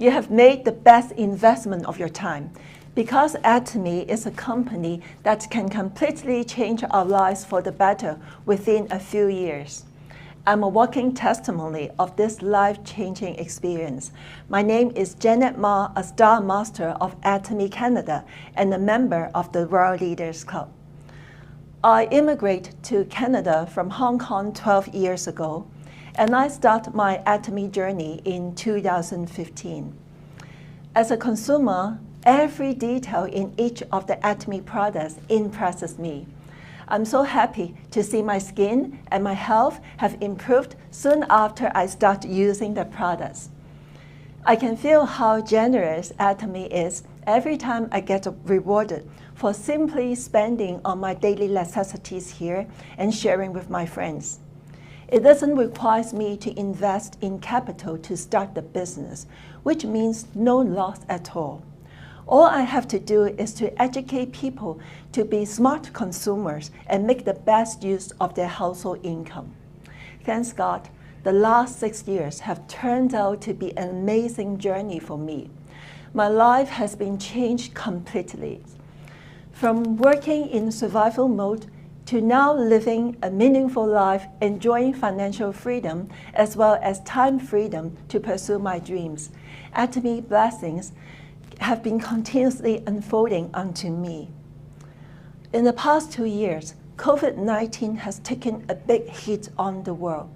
you have made the best investment of your time, because Atomy is a company that can completely change our lives for the better within a few years. I'm a walking testimony of this life-changing experience. My name is Janet Ma, a Star Master of Atomy Canada and a member of the Royal Leaders Club. I immigrated to Canada from Hong Kong 12 years ago, and I started my Atomy journey in 2015. As a consumer, every detail in each of the Atomy products impresses me. I'm so happy to see my skin and my health have improved soon after I start using the products. I can feel how generous Atomy is every time I get rewarded for simply spending on my daily necessities here and sharing with my friends. It doesn't require me to invest in capital to start the business, which means no loss at all. All I have to do is to educate people to be smart consumers and make the best use of their household income. Thanks God, the last 6 years have turned out to be an amazing journey for me. My life has been changed completely. From working in survival mode to now living a meaningful life, enjoying financial freedom as well as time freedom to pursue my dreams. Atomy blessings have been continuously unfolding unto me. In the past 2 years, COVID-19 has taken a big hit on the world,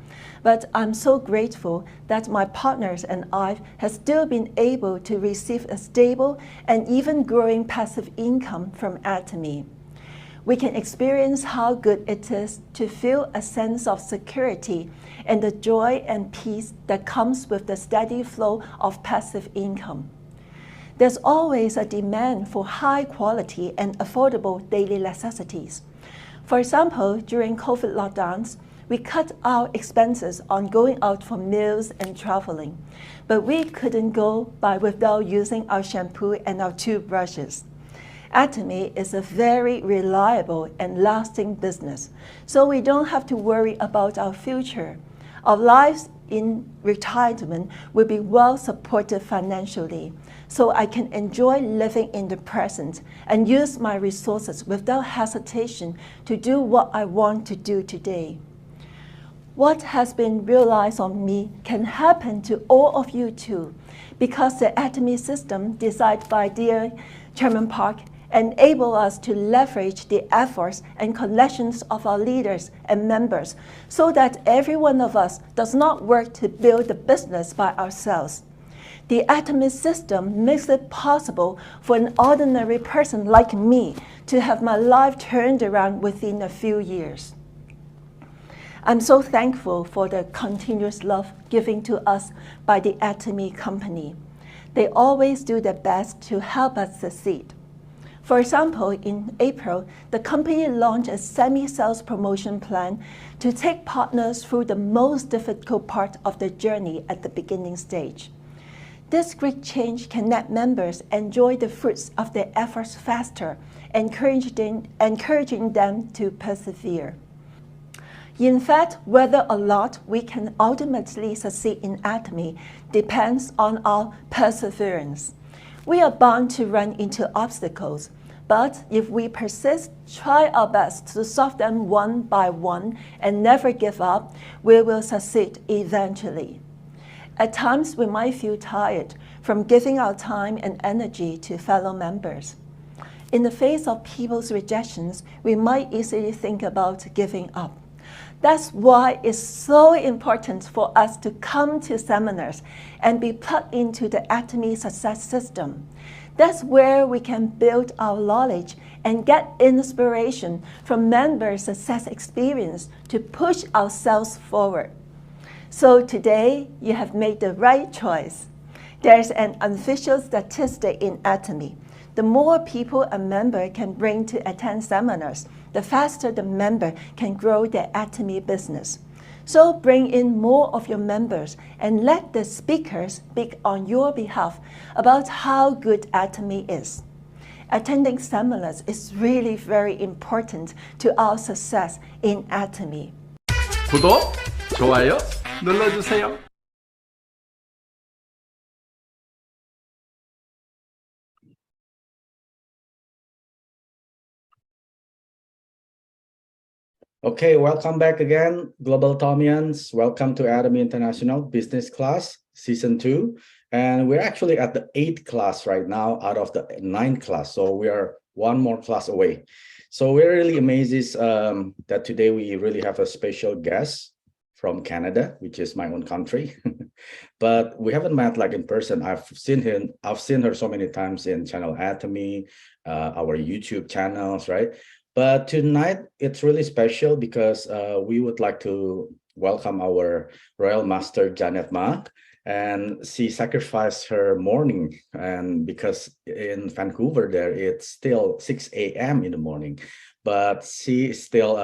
but I'm so grateful that my partners and I have still been able to receive a stable and even growing passive income from Atomy. We can experience how good it is to feel a sense of security and the joy and peace that comes with the steady flow of passive income. There's always a demand for high quality and affordable daily necessities. For example, during COVID lockdowns, we cut our expenses on going out for meals and traveling, but we couldn't go by without using our shampoo and our toothbrushes. Atomy is a very reliable and lasting business, so we don't have to worry about our future. Our lives in retirement will be well supported financially, so I can enjoy living in the present and use my resources without hesitation to do what I want to do today. What has been realized on me can happen to all of you too, because the Atomy system designed by dear Chairman Park enable us to leverage the efforts and connections of our leaders and members so that every one of us does not work to build the business by ourselves. The Atomy system makes it possible for an ordinary person like me to have my life turned around within a few years. I'm so thankful for the continuous love given to us by the Atomy company. They always do their best to help us succeed. For example, in April, the company launched a semi-sales promotion plan to take partners through the most difficult part of the journey at the beginning stage. This great change can let members enjoy the fruits of their efforts faster, encouraging them to persevere. In fact, whether or not we can ultimately succeed in Atomy depends on our perseverance. We are bound to run into obstacles, but if we persist, try our best to solve them one by one, and never give up, we will succeed eventually. At times, we might feel tired from giving our time and energy to fellow members. In the face of people's rejections, we might easily think about giving up. That's why it's so important for us to come to seminars and be plugged into the Atomy success system. That's where we can build our knowledge and get inspiration from members' success experience to push ourselves forward. So today, you have made the right choice. There's an unofficial statistic in Atomy. The more people a member can bring to attend seminars, the faster the member can grow their Atomy business. So bring in more of your members and let the speakers speak on your behalf about how good Atomy is. Attending seminars is really very important to our success in Atomy. 구독, 좋아요 눌러주세요. Okay, welcome back again, Global Tomians. Welcome to Atomy International Business Class, Season 2. And we're actually at the 8th class right now out of the 9th class. So we are one more class away. So we're really amazed that today we really have a special guest from Canada, which is my own country. But we haven't met like in person. I've seen her so many times in channel Atomy, our YouTube channels, right? But tonight it's really special because we would like to welcome our Royal Master Janet Ma, and she sacrificed her morning, and because in Vancouver there it's still 6 a.m. in the morning, but she is still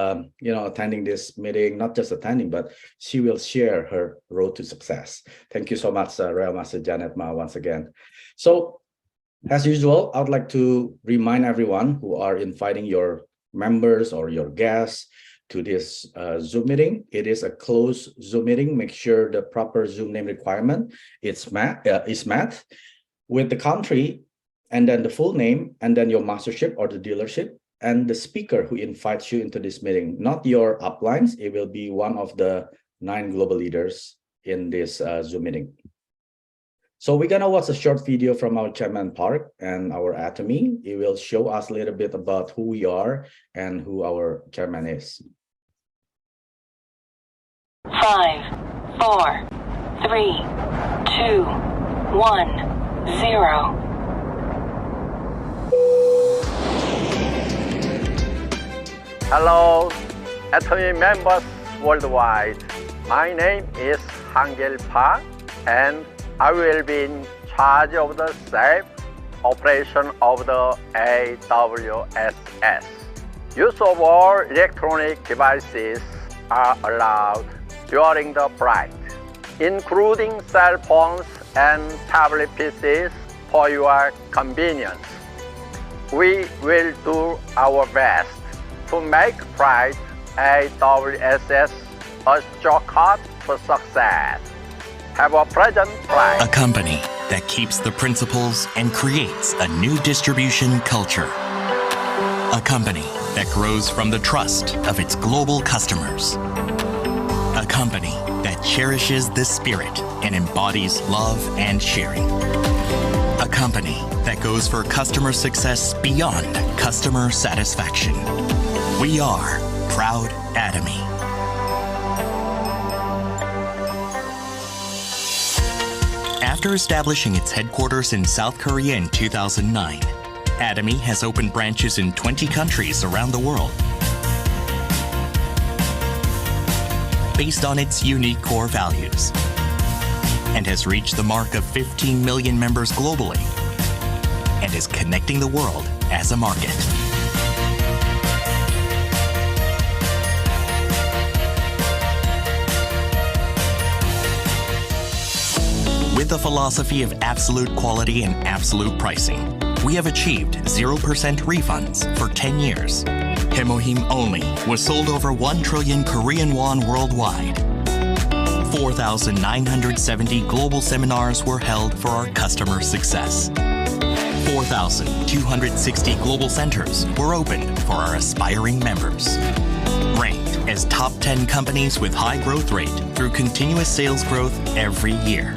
attending this meeting, not just attending, but she will share her road to success. Thank you so much, Royal Master Janet Ma, once again. So as usual, I would like to remind everyone who are inviting your members or your guests to this Zoom meeting. It is a closed Zoom meeting. Make sure the proper Zoom name requirement is met with the country, and then the full name, and then your mastership or the dealership, and the speaker who invites you into this meeting, not your uplines. It will be one of the 9 global leaders in this Zoom meeting. So we're gonna watch a short video from our chairman Park and our Atomy. It will show us a little bit about who we are and who our chairman is. 5, 4, 3, 2, 1, 0. Hello, Atomy members worldwide. My name is Hangil Park, and I will be in charge of the safe operation of the AWSS. Use of all electronic devices are allowed during the flight, including cell phones and tablet PCs for your convenience. We will do our best to make flight AWSS a shortcut to success. Have a pleasant flight. A company that keeps the principles and creates a new distribution culture. A company that grows from the trust of its global customers. A company that cherishes the spirit and embodies love and sharing. A company that goes for customer success beyond customer satisfaction. We are Proud Atomy. After establishing its headquarters in South Korea in 2009, Atomy has opened branches in 20 countries around the world. Based on its unique core values, and has reached the mark of 15 million members globally, and is connecting the world as a market. With the philosophy of absolute quality and absolute pricing, we have achieved 0% refunds for 10 years. Hemohim only was sold over 1 trillion Korean won worldwide. 4,970 global seminars were held for our customer success. 4,260 global centers were opened for our aspiring members. Ranked as top 10 companies with high growth rate through continuous sales growth every year.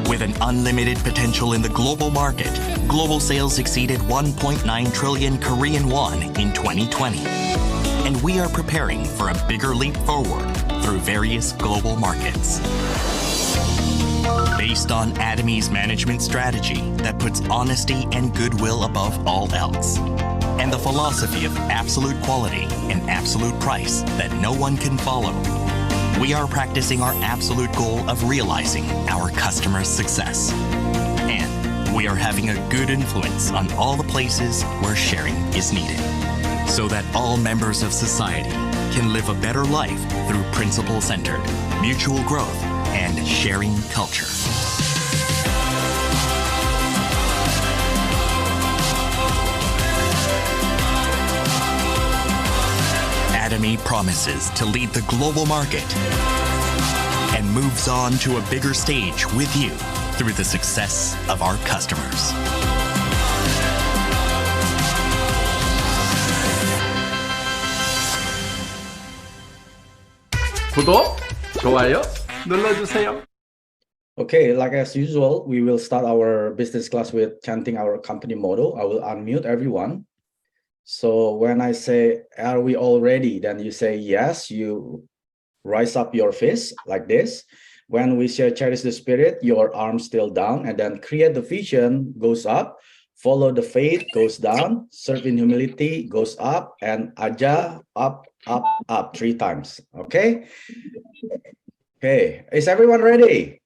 With an unlimited potential in the global market, global sales exceeded 1.9 trillion Korean won in 2020. And we are preparing for a bigger leap forward through various global markets. Based on Atomy's management strategy that puts honesty and goodwill above all else, and the philosophy of absolute quality and absolute price that no one can follow, we are practicing our absolute goal of realizing our customers' success. And we are having a good influence on all the places where sharing is needed, so that all members of society can live a better life through principle-centered, mutual growth, and sharing culture. Atomy promises to lead the global market and moves on to a bigger stage with you through the success of our customers. 구독, 좋아요 눌러주세요. Okay, like as usual, we will start our business class with chanting our company motto. I will unmute everyone. So when I say, are we all ready? Then you say yes, you rise up your fist like this. When we say cherish the spirit, your arms still down, and then create the vision goes up, follow the faith goes down, serve in humility goes up, and aja up, up, up 3 times. Okay. Okay, is everyone ready?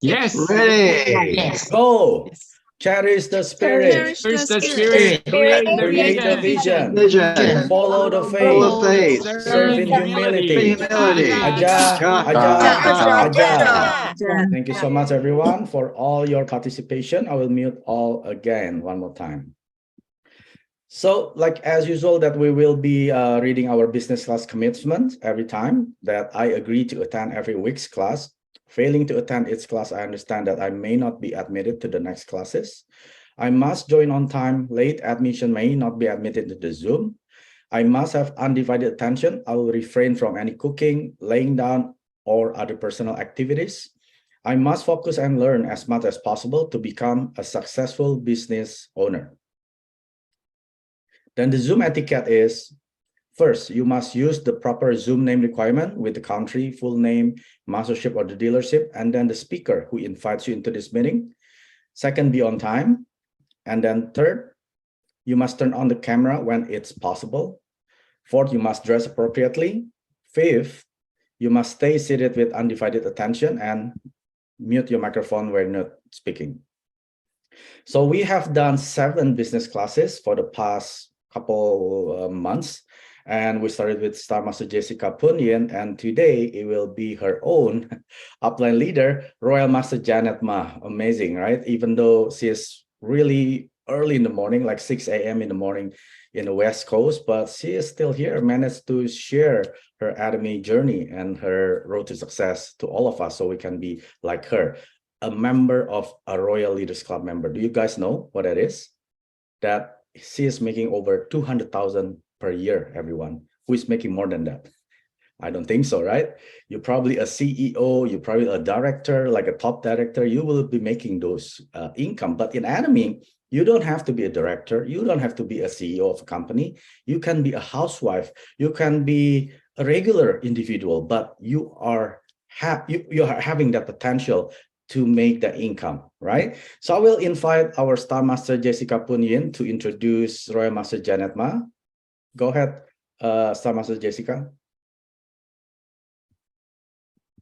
Yes. Ready. Yes. Go. Cherish the spirit. Cherish the spirit. Create the vision. Vision. Follow the Follow the faith. faith. Serve in humility. Humility. Aja, Aja. aja. Thank you so much, everyone, for all your participation. I will mute all again one more time. So, like as usual, that we will be reading our business class commitment every time that I agree to attend every week's class. Failing to attend its class, I understand that I may not be admitted to the next classes. I must join on time. Late admission may not be admitted to the Zoom. I must have undivided attention. I will refrain from any cooking, laying down, or other personal activities. I must focus and learn as much as possible to become a successful business owner. Then the Zoom etiquette is, first, you must use the proper Zoom name requirement with the country, full name, mastership, or the dealership, and then the speaker who invites you into this meeting. Second, be on time. And then third, you must turn on the camera when it's possible. Fourth, you must dress appropriately. Fifth, you must stay seated with undivided attention and mute your microphone when not speaking. So we have done 7 business classes for the past couple months. And we started with Star Master Jessica Punyan, and today it will be her own upline leader, Royal Master Janet Ma. Amazing, right? Even though she is really early in the morning, like 6 a.m. in the morning in the West Coast, but she is still here, managed to share her Atomy journey and her road to success to all of us so we can be like her, a member of a Royal Leaders Club member. Do you guys know what that is? That she is making over 200,000 per year, everyone. Who is making more than that? I don't think so, right? You're probably a CEO, you're probably a director, like a top director. You will be making those income. But in Atomy, you don't have to be a director. You don't have to be a CEO of a company. You can be a housewife. You can be a regular individual, but you are having that potential to make the income, right? So I will invite our Star Master Jessica Punyan to introduce Royal Master Janet Ma. Go ahead, Star Master Jessica.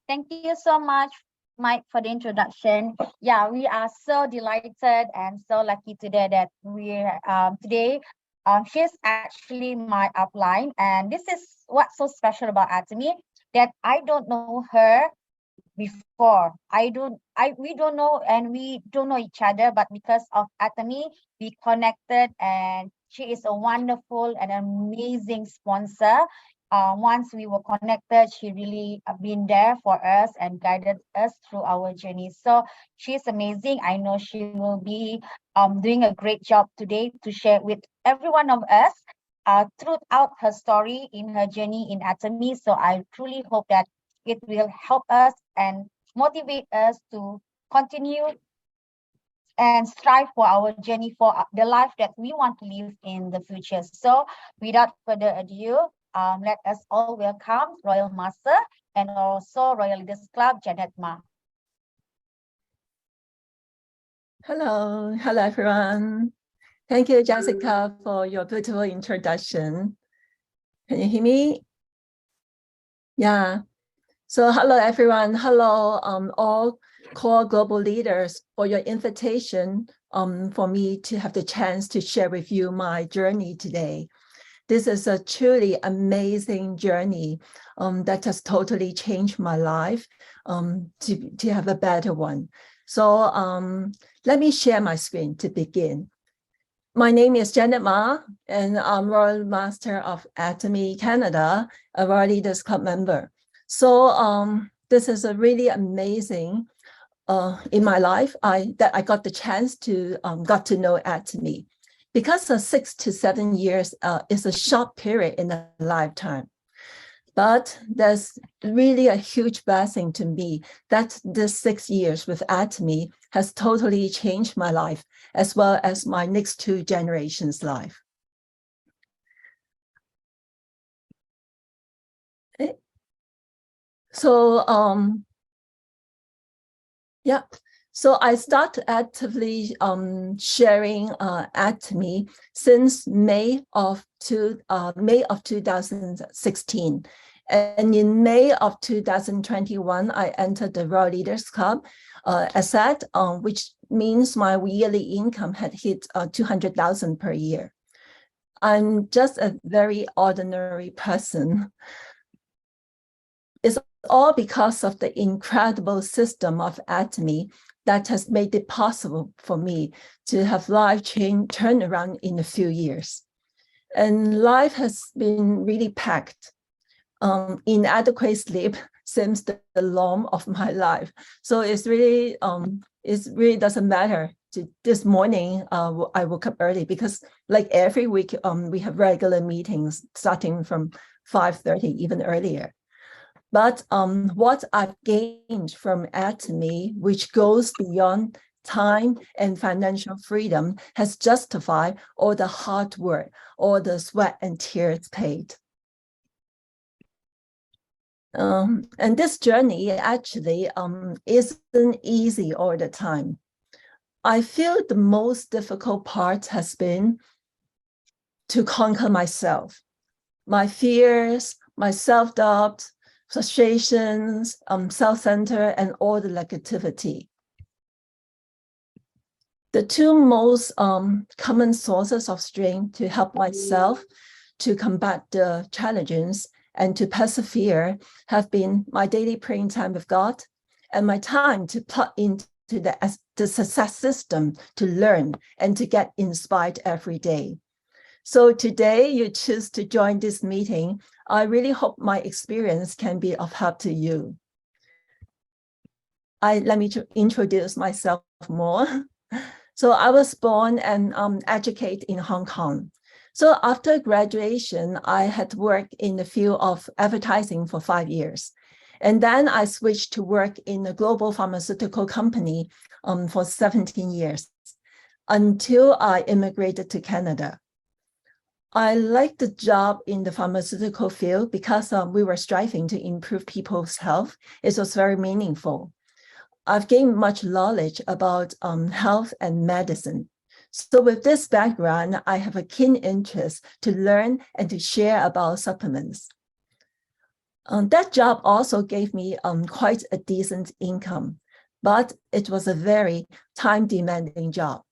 Thank you so much, Mike, for the introduction. Yeah, we are so delighted and so lucky today that she's actually my upline, and this is what's so special about Atomy, that I don't know her before. We don't know, and we don't know each other, but because of Atomy, we connected, and she is a wonderful and amazing sponsor. Once we were connected, she really been there for us and guided us through our journey. So she's amazing. I know she will be doing a great job today to share with every one of us throughout her story in her journey in Atomy. So I truly hope that it will help us and motivate us to continue and strive for our journey, for the life that we want to live in the future. So without further ado, let us all welcome Royal Master and also Royal Leaders Club, Janet Ma. Hello everyone. Thank you, Jessica, for your beautiful introduction. Can you hear me? Yeah. So hello everyone. Hello all core global leaders, for your invitation for me to have the chance to share with you my journey today. This is a truly amazing journey that has totally changed my life to have a better one. So let me share my screen to begin. My name is Janet Ma, and I'm Royal Master of Atomy Canada, a Royal Leaders Club member. So this is a really amazing in my life that I got the chance to got to know Atomy. Because 6 to 7 years is a short period in a lifetime. But there's really a huge blessing to me that this 6 years with Atomy has totally changed my life, as well as my next 2 generations' life. Okay. So, yeah. So I started actively sharing Atomy since May of 2016. And in May of 2021, I entered the Royal Leaders Club, ASET, which means my yearly income had hit 200,000 per year. I'm just a very ordinary person. It's all because of the incredible system of Atomy that has made it possible for me to have life turn around in a few years. And life has been really packed. Inadequate sleep seems the norm of my life. So it really doesn't matter. This morning, I woke up early because like every week, we have regular meetings starting from 5:30, even earlier. But what I've gained from Atomy, which goes beyond time and financial freedom, has justified all the hard work, all the sweat and tears paid. And this journey actually isn't easy all the time. I feel the most difficult part has been to conquer myself, my fears, my self-doubt, frustrations, self-centered, and all the negativity. The 2 most common sources of strength to help myself to combat the challenges and to persevere have been my daily praying time with God and my time to plug into the success system to learn and to get inspired every day. So today you choose to join this meeting. I really hope my experience can be of help to you. Let me introduce myself more. So I was born and educated in Hong Kong. So after graduation, I had worked in the field of advertising for 5 years. And then I switched to work in a global pharmaceutical company for 17 years until I immigrated to Canada. I liked the job in the pharmaceutical field because we were striving to improve people's health. It was very meaningful. I've gained much knowledge about health and medicine. So with this background, I have a keen interest to learn and to share about supplements. That job also gave me quite a decent income, but it was a very time-demanding job.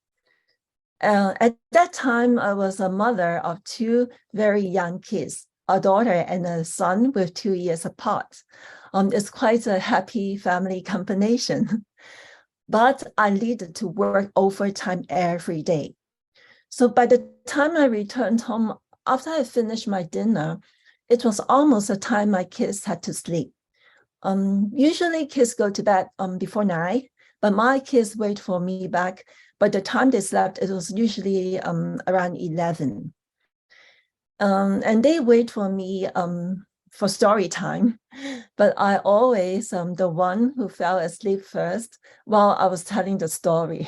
At that time, I was a mother of 2 very young kids, a daughter and a son with 2 years apart. It's quite a happy family combination. But I needed to work overtime every day. So by the time I returned home, after I finished my dinner, it was almost the time my kids had to sleep. Usually kids go to bed before 9, but my kids wait for me back. By the time they slept, it was usually around 11. And they wait for me for story time, but I always the one who fell asleep first while I was telling the story.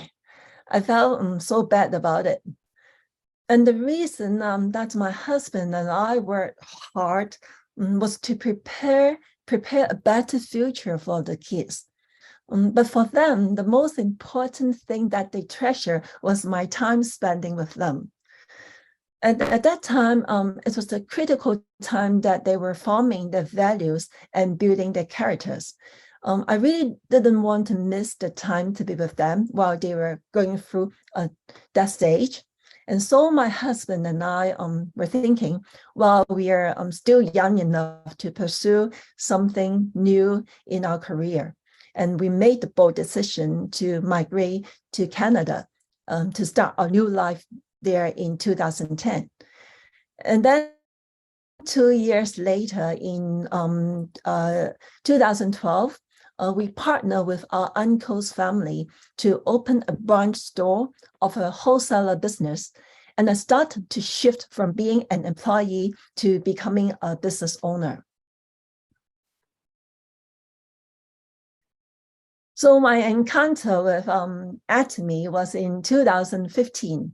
I felt so bad about it. And the reason that my husband and I worked hard was to prepare a better future for the kids. But for them, the most important thing that they treasure was my time spending with them. And at that time, it was a critical time that they were forming their values and building their characters. I really didn't want to miss the time to be with them while they were going through that stage. And so my husband and I were thinking, well, we are still young enough to pursue something new in our career. And we made the bold decision to migrate to Canada to start our new life there in 2010. And then 2 years later, in 2012, we partnered with our uncle's family to open a branch store of a wholesaler business. And I started to shift from being an employee to becoming a business owner. So my encounter with Atomy was in 2015.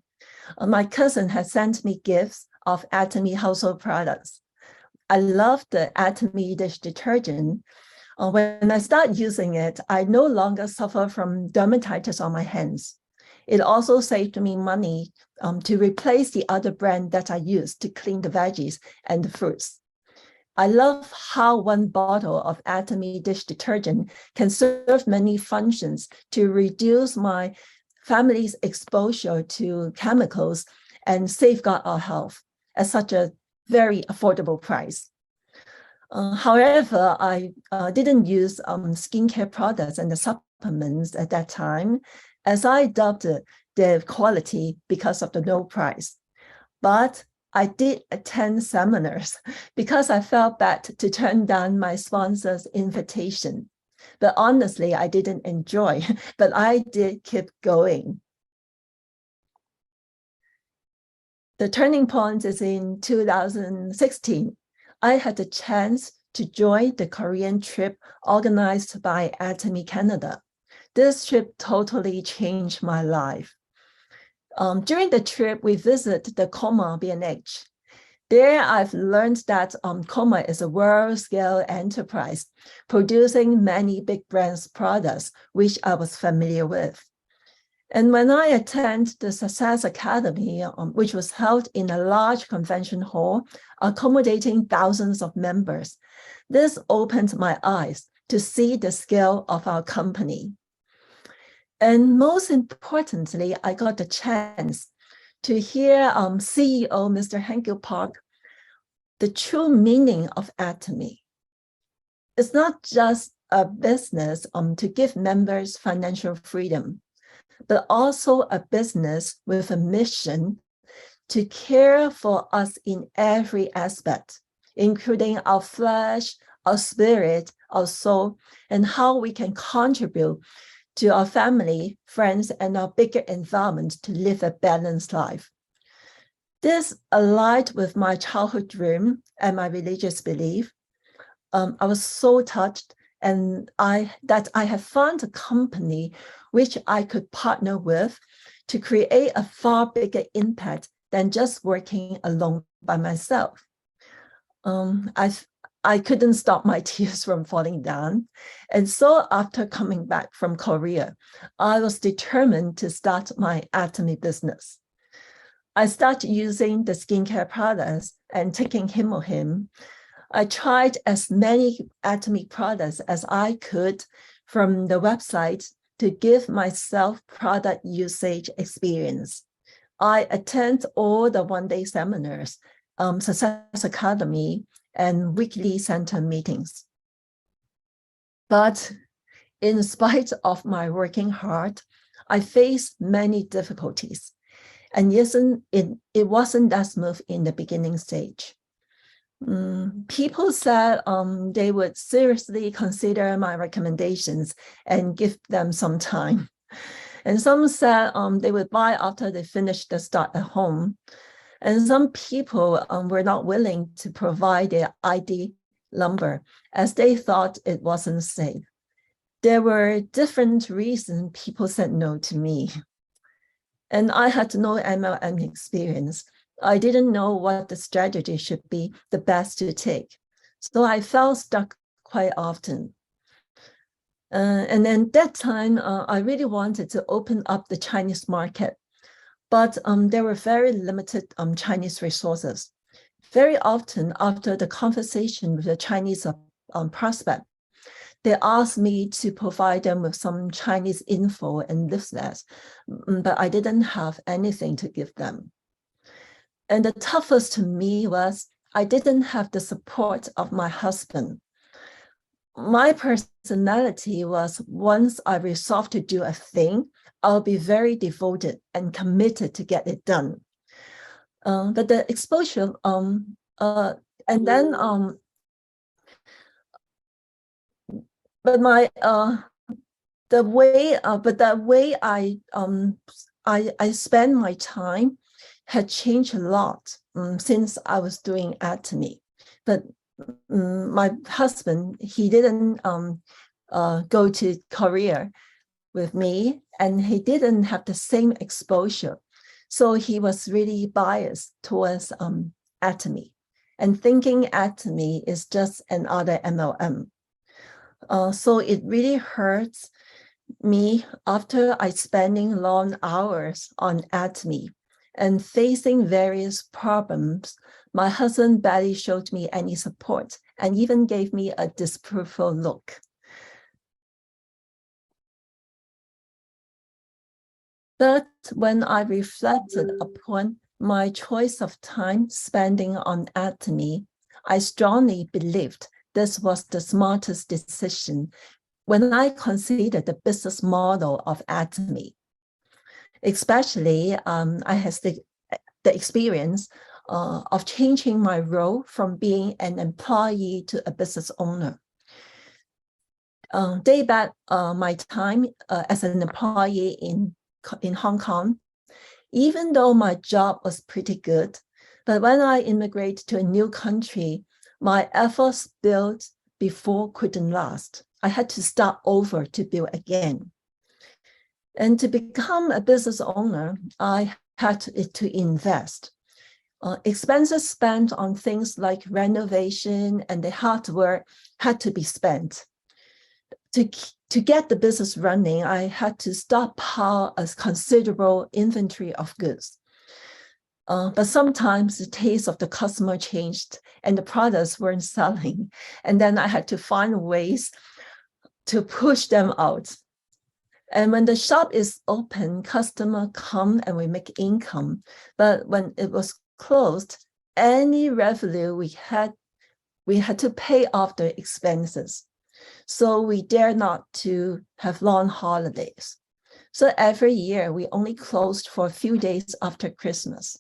My cousin had sent me gifts of Atomy household products. I love the Atomy dish detergent. When I start using it, I no longer suffer from dermatitis on my hands. It also saved me money to replace the other brand that I used to clean the veggies and the fruits. I love how one bottle of Atomy dish detergent can serve many functions to reduce my family's exposure to chemicals and safeguard our health at such a very affordable price. However, I didn't use skincare products and the supplements at that time, as I doubted their quality because of the low price. But I did attend seminars because I felt bad to turn down my sponsor's invitation. But honestly, I didn't enjoy, but I did keep going. The turning point is in 2016. I had the chance to join the Korean trip organized by Atomy Canada. This trip totally changed my life. During the trip, we visited the Coma B&H. There, I've learned that Coma is a world-scale enterprise producing many big brands' products, which I was familiar with. And when I attended the Success Academy, which was held in a large convention hall, accommodating thousands of members, this opened my eyes to see the scale of our company. And most importantly, I got the chance to hear CEO Mr. Hankil Park, the true meaning of Atomy. It's not just a business to give members financial freedom, but also a business with a mission to care for us in every aspect, including our flesh, our spirit, our soul, and how we can contribute to our family, friends, and our bigger environment to live a balanced life. This aligned with my childhood dream and my religious belief. I was so touched and that I have found a company which I could partner with to create a far bigger impact than just working alone by myself. I couldn't stop my tears from falling down. And so after coming back from Korea, I was determined to start my Atomy business. I started using the skincare products and taking Himohim. I tried as many Atomy products as I could from the website to give myself product usage experience. I attend all the one-day seminars, Success Academy, and weekly center meetings. But in spite of my working hard, I faced many difficulties. And it wasn't that smooth in the beginning stage. People said they would seriously consider my recommendations and give them some time. And some said they would buy after they finished the start at home. And some people were not willing to provide their ID number as they thought it wasn't safe. There were different reasons people said no to me. And I had no MLM experience. I didn't know what the strategy should be the best to take. So I felt stuck quite often. And then that time, I really wanted to open up the Chinese market, but there were very limited Chinese resources. Very often after the conversation with the Chinese prospect, they asked me to provide them with some Chinese info and leaflets, but I didn't have anything to give them. And the toughest to me was I didn't have the support of my husband. My personality was once I resolved to do a thing, I'll be very devoted and committed to get it done. But the exposure, and then, but my the way I spend my time had changed a lot since I was doing Atomy. But my husband, he didn't go to Korea with me, and he didn't have the same exposure. So he was really biased towards Atomy and thinking Atomy is just another MLM. So it really hurts me after I spending long hours on Atomy and facing various problems. My husband barely showed me any support and even gave me a disapproval look. But when I reflected upon my choice of time spending on Atomy, I strongly believed this was the smartest decision when I considered the business model of Atomy. Especially, I had the experience of changing my role from being an employee to a business owner. Day back my time as an employee in Hong Kong, even though my job was pretty good, but when I immigrated to a new country, my efforts built before couldn't last. I had to start over to build again. And to become a business owner, I had to invest. Expenses spent on things like renovation and the hardware had to be spent. To get the business running, I had to stockpile a considerable inventory of goods. But sometimes the taste of the customer changed and the products weren't selling. And then I had to find ways to push them out. And when the shop is open, customers come and we make income. But when it was closed, any revenue we had to pay off the expenses. So we dare not to have long holidays. So every year we only closed for a few days after Christmas.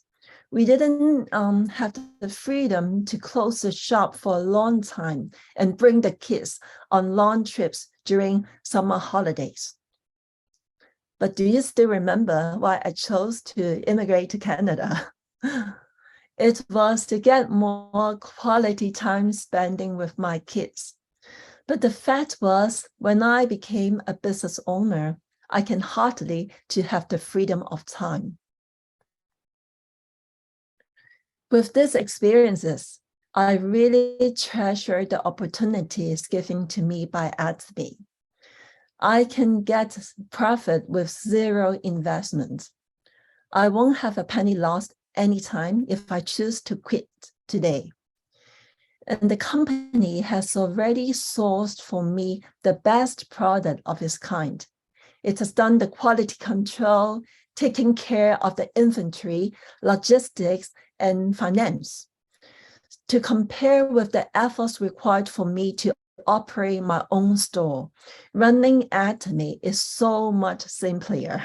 We didn't have the freedom to close the shop for a long time and bring the kids on long trips during summer holidays. But do you still remember why I chose to immigrate to Canada? It was to get more quality time spending with my kids. But the fact was, when I became a business owner, I can hardly to have the freedom of time. With these experiences, I really treasure the opportunities given to me by Atomy. I can get profit with zero investment. I won't have a penny lost anytime if I choose to quit today. And the company has already sourced for me the best product of its kind. It has done the quality control, taking care of the inventory, logistics, and finance. To compare with the efforts required for me to operate my own store, running Atomy is so much simpler.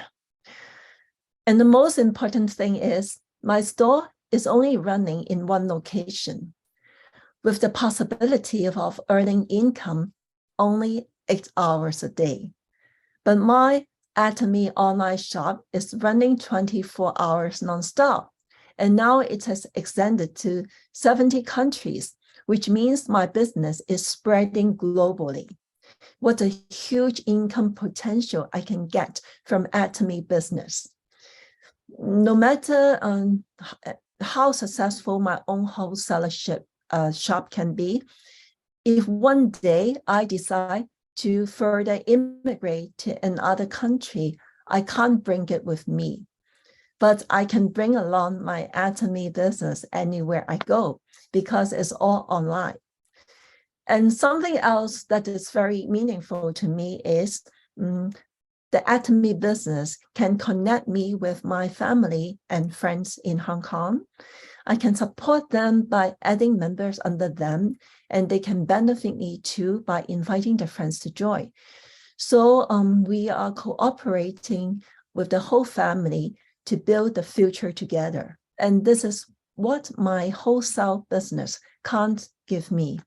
And the most important thing is my store is only running in one location, with the possibility of earning income only 8 hours a day. But my Atomy online shop is running 24 hours nonstop. And now it has extended to 70 countries, which means my business is spreading globally. What a huge income potential I can get from Atomy business. No matter how successful my own wholesalership shop can be, if one day I decide to further immigrate to another country, I can't bring it with me. But I can bring along my Atomy business anywhere I go because it's all online. And something else that is very meaningful to me is the Atomy business can connect me with my family and friends in Hong Kong. I can support them by adding members under them, and they can benefit me too by inviting their friends to join. So we are cooperating with the whole family to build the future together. And this is what my wholesale business can't give me.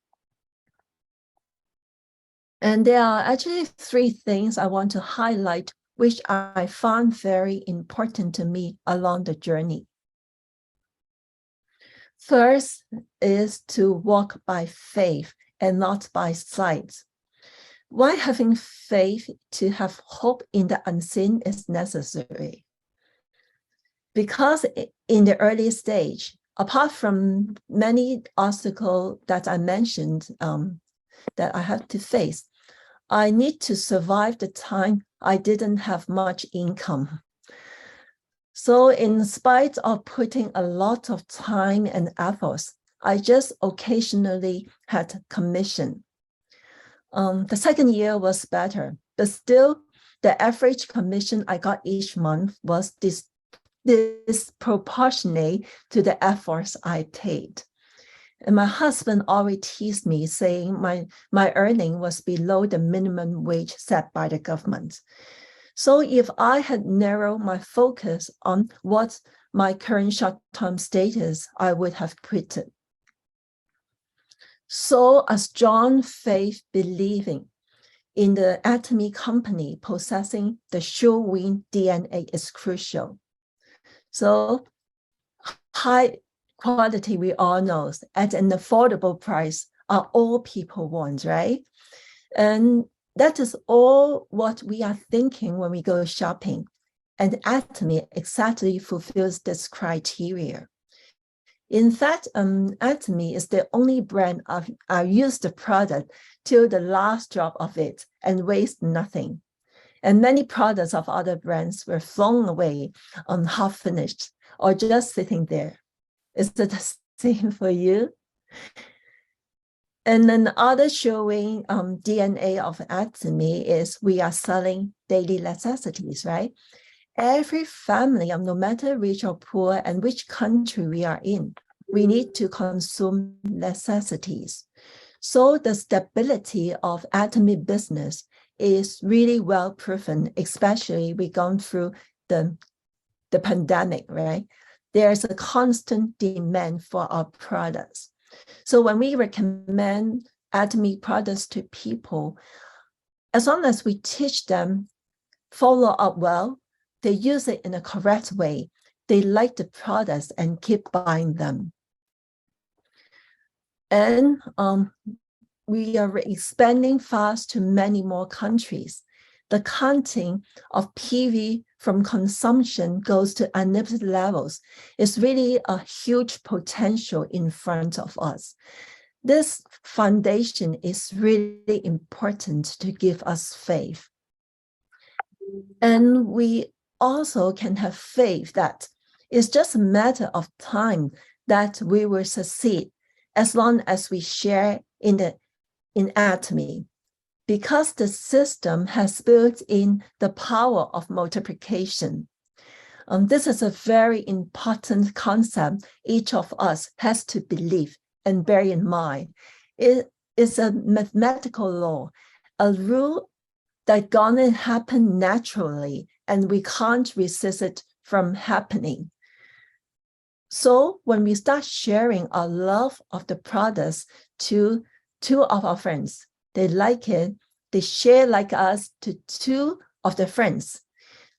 And there are actually 3 things I want to highlight, which I found very important to me along the journey. First is to walk by faith and not by sight. Why having faith to have hope in the unseen is necessary? Because in the early stage, apart from many obstacles that I mentioned that I had to face, I need to survive the time I didn't have much income. So in spite of putting a lot of time and efforts, I just occasionally had commission. The second year was better, but still the average commission I got each month was disproportionate to the efforts I paid. And my husband always teased me, saying my earning was below the minimum wage set by the government. So if I had narrowed my focus on what my current short-term status, I would have quitted. So as John Faith believing in the Atomy company possessing the sure-win DNA is crucial. So high quality, we all know, at an affordable price are all people want, right? And that is all what we are thinking when we go shopping. And Atomy exactly fulfills this criteria. In fact, Atomy is the only brand I use the product till the last drop of it and waste nothing. And many products of other brands were thrown away half finished or just sitting there. Is it the same for you? And then the other showing DNA of Atomy is we are selling daily necessities, right? Every family, no matter rich or poor and which country we are in, we need to consume necessities. So the stability of Atomy business is really well proven, especially we've gone through the pandemic, right? There's a constant demand for our products. So when we recommend Atomy products to people, as long as we teach them, follow up well, they use it in a correct way, they like the products and keep buying them. And we are expanding fast to many more countries. The counting of PV from consumption goes to unlimited levels. It's really a huge potential in front of us. This foundation is really important to give us faith. And we also can have faith that it's just a matter of time that we will succeed as long as we share in Atomy, because the system has built in the power of multiplication. This is a very important concept each of us has to believe and bear in mind. It is a mathematical law, a rule that's gonna happen naturally, and we can't resist it from happening. So when we start sharing our love of the products to two of our friends, they like it, they share like us to two of their friends.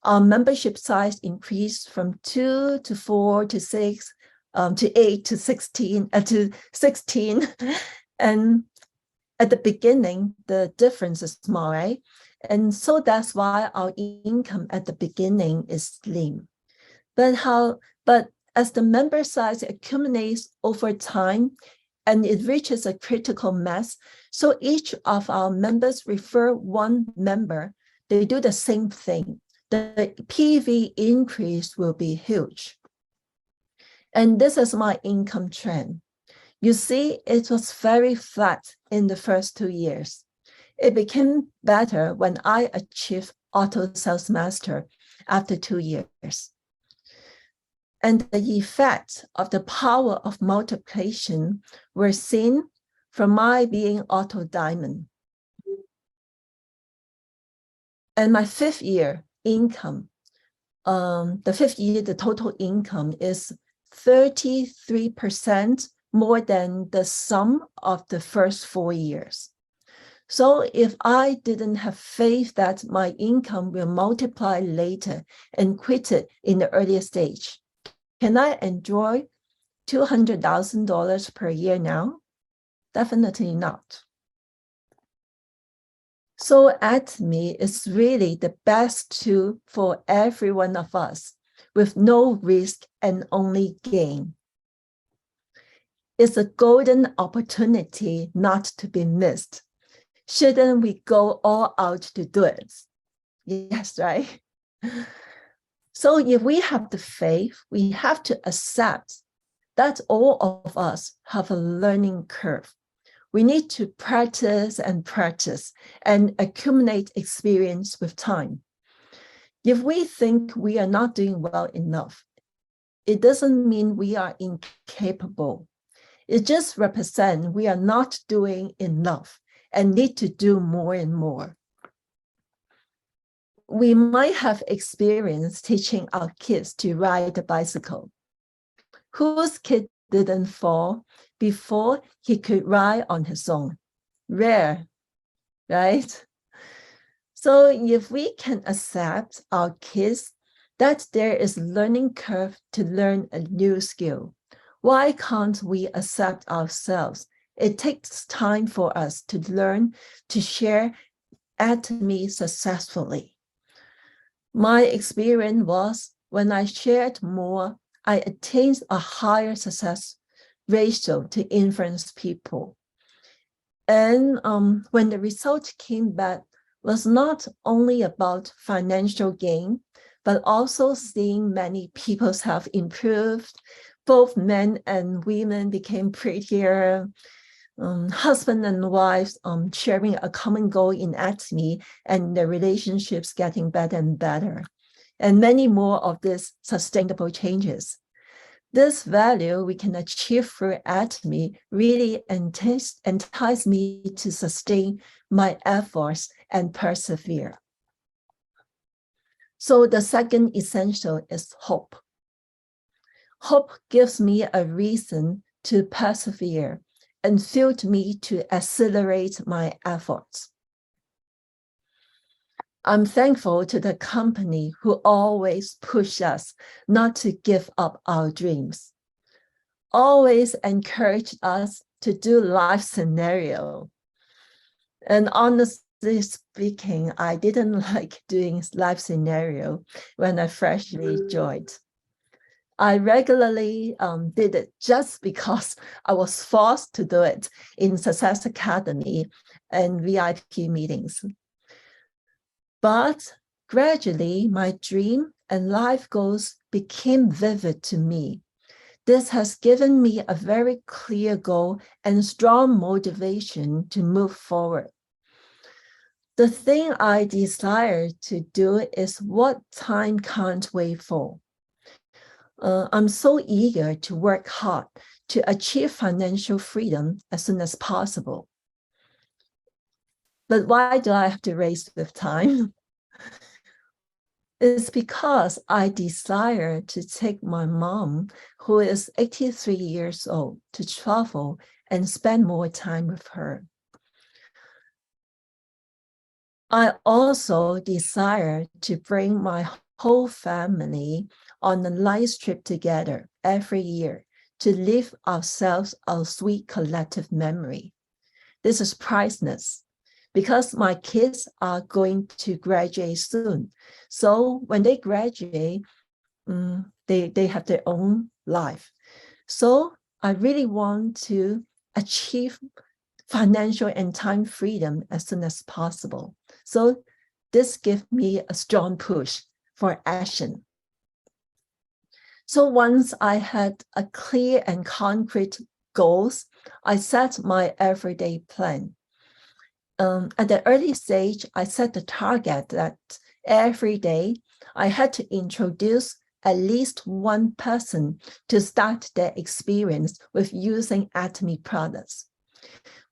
Our membership size increased from 2 to 4 to 6 to 8 to 16 to 16. And at the beginning, the difference is small, right? And so that's why our income at the beginning is slim. But as the member size accumulates over time and it reaches a critical mass, so each of our members refer one member, they do the same thing. The PV increase will be huge. And this is my income trend. You see, it was very flat in the first 2 years. It became better when I achieved Auto Sales Master after 2 years. And the effect of the power of multiplication were seen from my being Auto Diamond. And my 5th year income, the total income is 33% more than the sum of the first 4 years. So if I didn't have faith that my income will multiply later and quit it in the earlier stage, can I enjoy $200,000 per year now? Definitely not. So Atomy is really the best tool for every one of us with no risk and only gain. It's a golden opportunity not to be missed. Shouldn't we go all out to do it? Yes, right? So if we have the faith, we have to accept that all of us have a learning curve. We need to practice and accumulate experience with time. If we think we are not doing well enough, it doesn't mean we are incapable. It just represents we are not doing enough and need to do more and more. We might have experience teaching our kids to ride a bicycle. Whose kid didn't fall before he could ride on his own? Rare, right? So if we can accept our kids that there is learning curve to learn a new skill, why can't we accept ourselves? It takes time for us to learn to share Atomy successfully. My experience was when I shared more, I attained a higher success ratio to influence people. And when the result came back, was not only about financial gain, but also seeing many people's health improved. Both men and women became prettier. Husband and wives sharing a common goal in Atomy, and their relationships getting better and better. And many more of these sustainable changes. This value we can achieve through Atomy really entice me to sustain my efforts and persevere. So the second essential is hope. Hope gives me a reason to persevere and fueled me to accelerate my efforts. I'm thankful to the company who always push us not to give up our dreams, always encourage us to do life scenario. And honestly speaking, I didn't like doing life scenario when I freshly joined. I regularly did it just because I was forced to do it in Success Academy and VIP meetings. But gradually, my dream and life goals became vivid to me. This has given me a very clear goal and strong motivation to move forward. The thing I desire to do is what time can't wait for. I'm so eager to work hard to achieve financial freedom as soon as possible. But why do I have to race with time? It's because I desire to take my mom, who is 83 years old, to travel and spend more time with her. I also desire to bring my whole family on a nice trip together every year to live ourselves our sweet collective memory. This is priceless because my kids are going to graduate soon. So when they graduate, they have their own life. So I really want to achieve financial and time freedom as soon as possible. So this gives me a strong push for action. So once I had a clear and concrete goals, I set my everyday plan. At the early stage, I set the target that every day I had to introduce at least one person to start their experience with using Atomy products.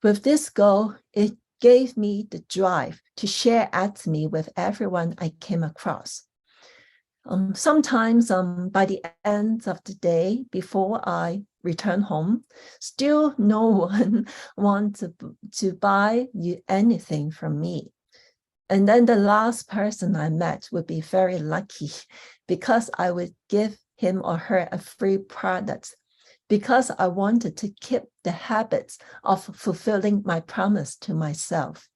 With this goal, it gave me the drive to share Atomy with everyone I came across. Sometimes by the end of the day, before I return home, still no one wants to buy anything from me. And then the last person I met would be very lucky because I would give him or her a free product because I wanted to keep the habits of fulfilling my promise to myself.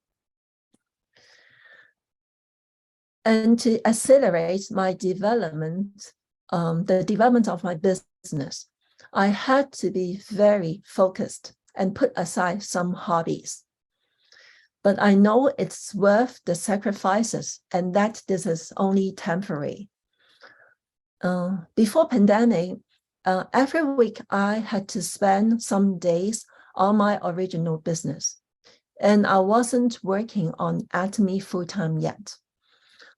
And to accelerate my development, the development of my business, I had to be very focused and put aside some hobbies. But I know it's worth the sacrifices and that this is only temporary. Before pandemic, every week I had to spend some days on my original business. And I wasn't working on Atomy full-time yet.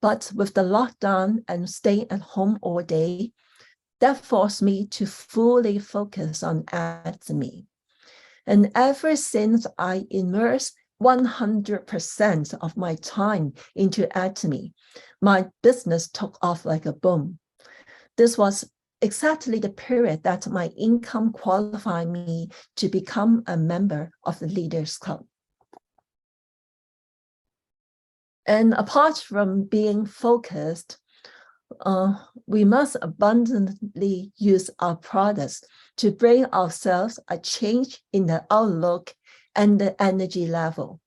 But with the lockdown and staying at home all day, that forced me to fully focus on Atomy. And ever since I immersed 100% of my time into Atomy, my business took off like a boom. This was exactly the period that my income qualified me to become a member of the Leaders Club. And apart from being focused, we must abundantly use our products to bring ourselves a change in the outlook and the energy level.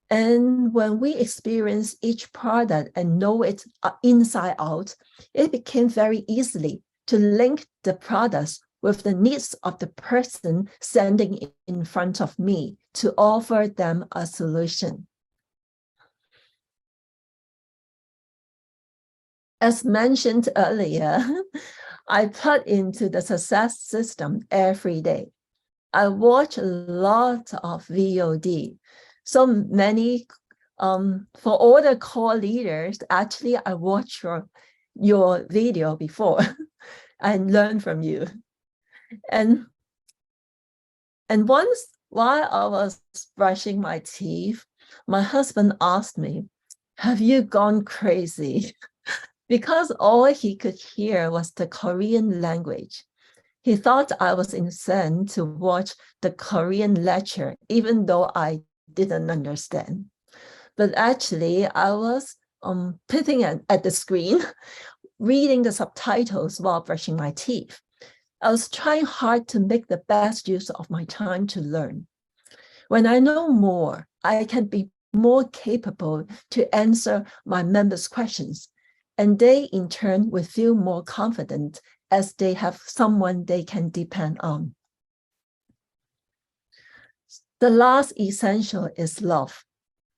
And when we experience each product and know it inside out, it became very easily to link the products with the needs of the person standing in front of me to offer them a solution. As mentioned earlier, I put into the success system every day. I watch a lot of VOD. So many, for all the core leaders, actually, I watched your video before and learned from you. And once, while I was brushing my teeth, my husband asked me, "Have you gone crazy?" Because all he could hear was the Korean language. He thought I was insane to watch the Korean lecture, even though I didn't understand. But actually, I was sitting at the screen, reading the subtitles while brushing my teeth. I was trying hard to make the best use of my time to learn. When I know more, I can be more capable to answer my members' questions, and they in turn will feel more confident as they have someone they can depend on. The last essential is love.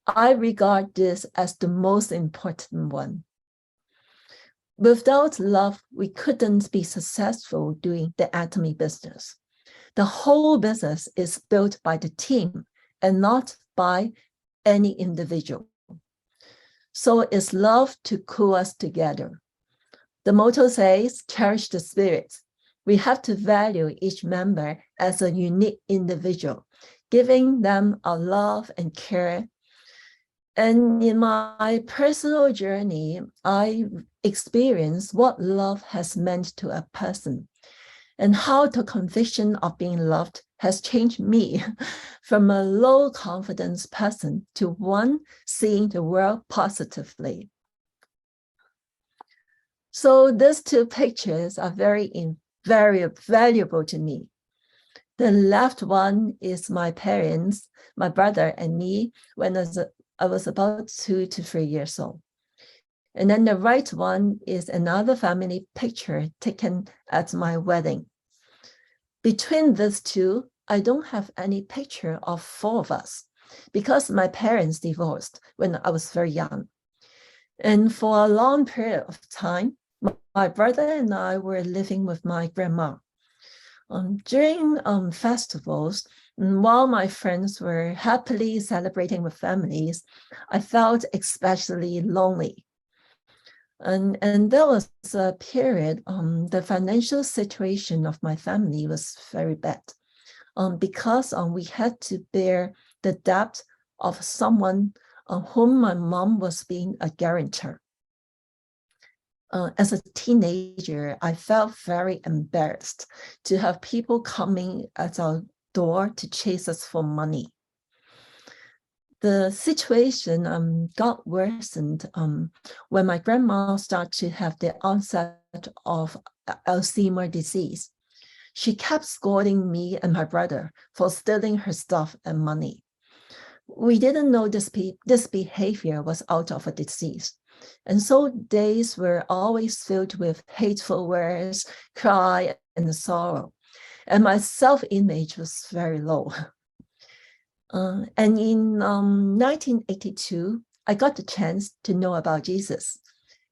I regard this as the most important one. Without love, we couldn't be successful doing the Atomy business. The whole business is built by the team and not by any individual. So it's love to cool us together. The motto says, cherish the spirit. We have to value each member as a unique individual, giving them our love and care. And in my personal journey, I experienced what love has meant to a person and how the conviction of being loved has changed me from a low confidence person to one seeing the world positively. So these two pictures are very valuable to me. The left one is my parents, my brother and me when I was about 2 to 3 years old. And then the right one is another family picture taken at my wedding. Between these two, I don't have any picture of 4 of us because my parents divorced when I was very young. And for a long period of time, my brother and I were living with my grandma. During festivals, while my friends were happily celebrating with families, I felt especially lonely. And there was a period, the financial situation of my family was very bad because we had to bear the debt of someone whom my mom was being a guarantor. As a teenager, I felt very embarrassed to have people coming at our door to chase us for money. The situation got worsened when my grandma started to have the onset of Alzheimer's disease. She kept scolding me and my brother for stealing her stuff and money. We didn't know this behavior was out of a disease. And so days were always filled with hateful words, cry, and sorrow. And my self-image was very low. And in 1982, I got the chance to know about Jesus.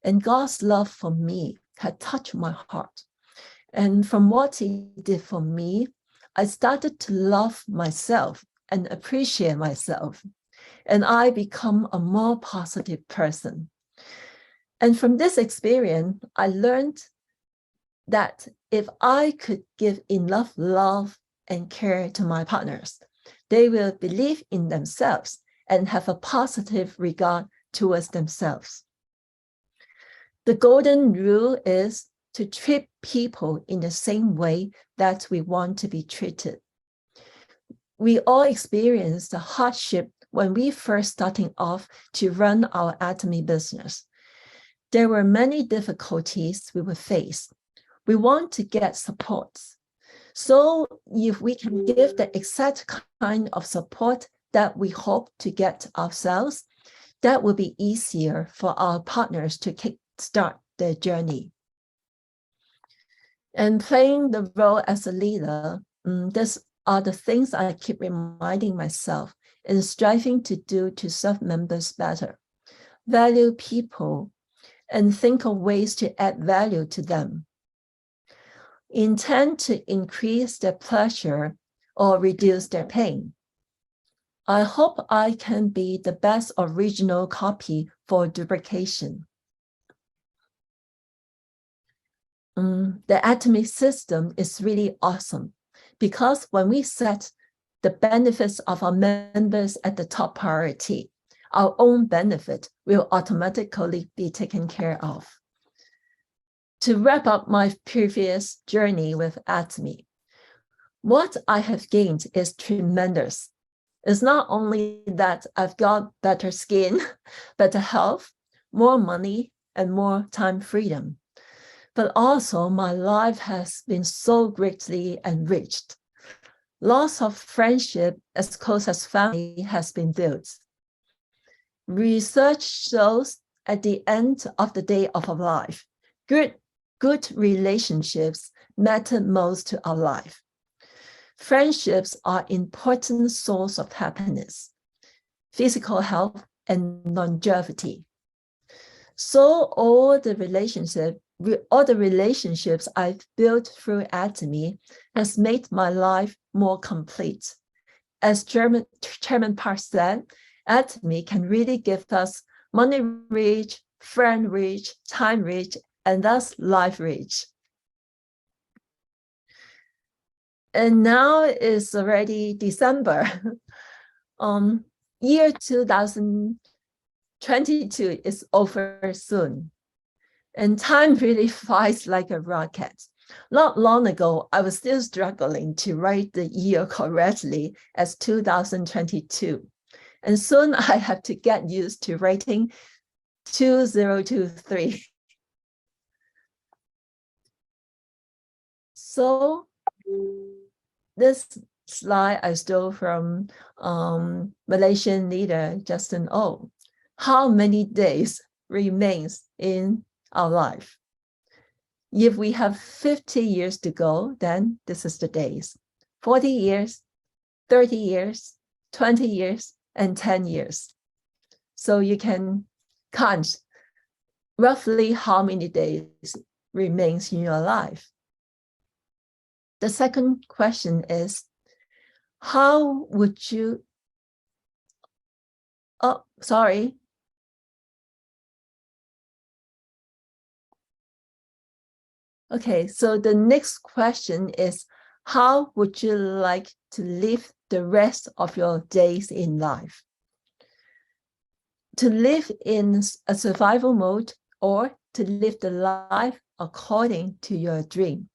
And God's love for me had touched my heart. And from what he did for me, I started to love myself and appreciate myself. And I become a more positive person. And from this experience, I learned that if I could give enough love and care to my partners, they will believe in themselves and have a positive regard towards themselves. The golden rule is to treat people in the same way that we want to be treated. We all experience the hardship when we first starting off to run our Atomy business. There were many difficulties we would face. We want to get support. So if we can give the exact kind of support that we hope to get ourselves, that will be easier for our partners to kickstart their journey. And playing the role as a leader, these are the things I keep reminding myself and striving to do to serve members better. Value people and think of ways to add value to them. Intend to increase their pleasure or reduce their pain. I hope I can be the best original copy for duplication. The Atomy system is really awesome because when we set the benefits of our members at the top priority, our own benefit will automatically be taken care of. To wrap up my previous journey with Atomy, what I have gained is tremendous. It's not only that I've got better skin, better health, more money, and more time freedom, but also my life has been so greatly enriched. Lots of friendship as close as family has been built. Research shows at the end of the day of our life, good relationships matter most to our life. Friendships are an important source of happiness, physical health, and longevity. So all the relationships I've built through Atomy has made my life more complete. As Chairman Park said, Atomy can really give us money rich, friend rich, time rich, and thus life rich. And now it's already December. Year 2022 is over soon. And time really flies like a rocket. Not long ago, I was still struggling to write the year correctly as 2022. And soon I have to get used to writing 2023. So this slide I stole from Malaysian leader Justin Oh. How many days remains in our life? If we have 50 years to go, then this is the days. 40 years, 30 years, 20 years, and 10 years. So you can count roughly how many days remains in your life. The second question is, how would you, oh, sorry. Okay, so the next question is, how would you like to live the rest of your days in life? To live in a survival mode or to live the life according to your dream?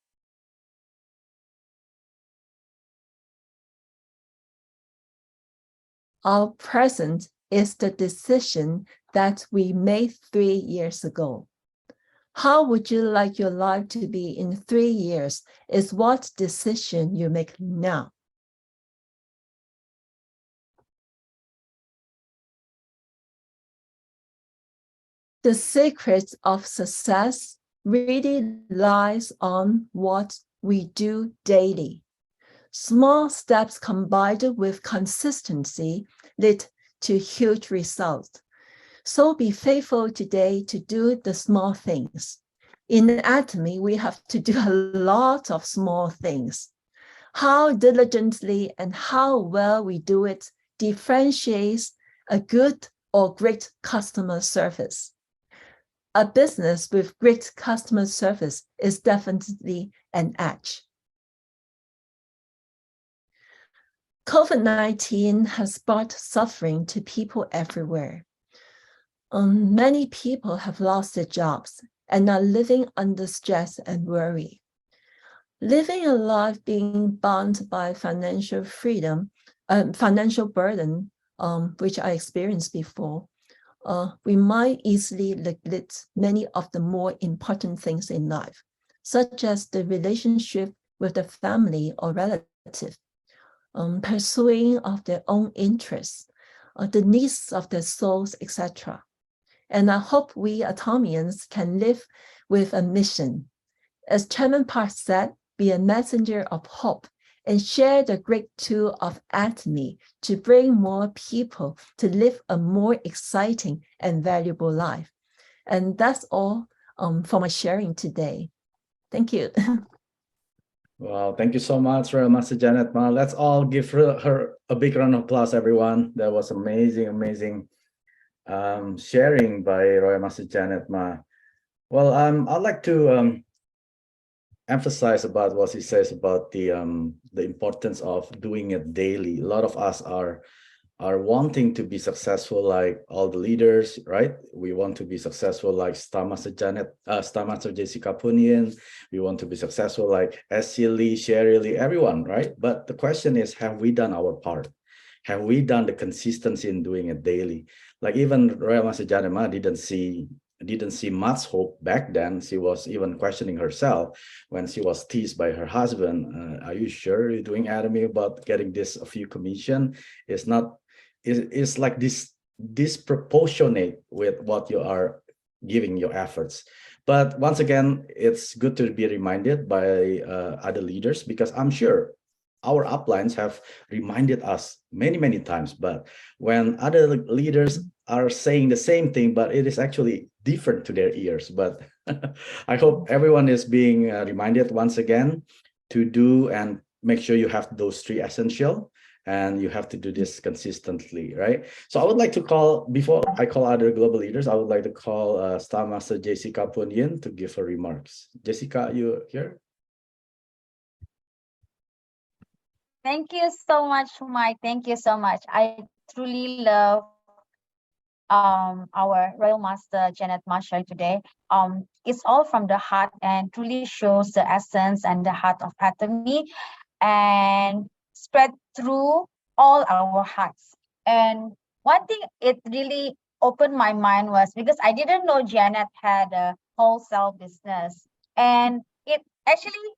Our present is the decision that we made 3 years ago. How would you like your life to be in 3 years is what decision you make now. The secret of success really lies on what we do daily. Small steps combined with consistency lead to huge results. So be faithful today to do the small things. In Atomy, we have to do a lot of small things. How diligently and how well we do it differentiates a good or great customer service. A business with great customer service is definitely an edge. COVID-19 has brought suffering to people everywhere. Many people have lost their jobs and are living under stress and worry. Living a life being bound by financial freedom, financial burden, which I experienced before, we might easily neglect many of the more important things in life, such as the relationship with the family or relative, pursuing of their own interests, the needs of their souls, etc. And I hope we Atomians can live with a mission. As Chairman Park said, be a messenger of hope and share the great tool of Atomy to bring more people to live a more exciting and valuable life. And that's all for my sharing today. Thank you. Wow, thank you so much, Royal Master Janet Ma. Let's all give her a big round of applause, everyone. That was amazing, amazing sharing by Royal Master Janet Ma. Well, I'd like to emphasize about what he says about the importance of doing it daily. A lot of us are wanting to be successful like all the leaders, right? We want to be successful like Star Master Jessica Punian. We want to be successful like S.C. Lee, Sherry Lee, everyone, right? But the question is, have we done our part? Have we done the consistency in doing it daily? Like even Royal Master Janet Ma didn't see much hope back then. She was even questioning herself when she was teased by her husband. Are you sure you're doing Atomy about getting this a few commission? It's like this disproportionate with what you are giving your efforts. But once again, it's good to be reminded by other leaders, because I'm sure our uplines have reminded us many times. But when other leaders are saying the same thing, but it is actually different to their ears. But I hope everyone is being reminded once again to do and make sure you have those three essential, and you have to do this consistently, right? So I would like to call, before I call other global leaders, I would like to call Star Master Jessica Punian to give her remarks. Jessica, you here? Thank you so much, Mike. Thank you so much. I truly love our Royal Master Janet Ma sharing today. It's all from the heart and truly shows the essence and the heart of Atomy, and spread through all our hearts. And one thing it really opened my mind was because I didn't know Janet had a wholesale business, and it actually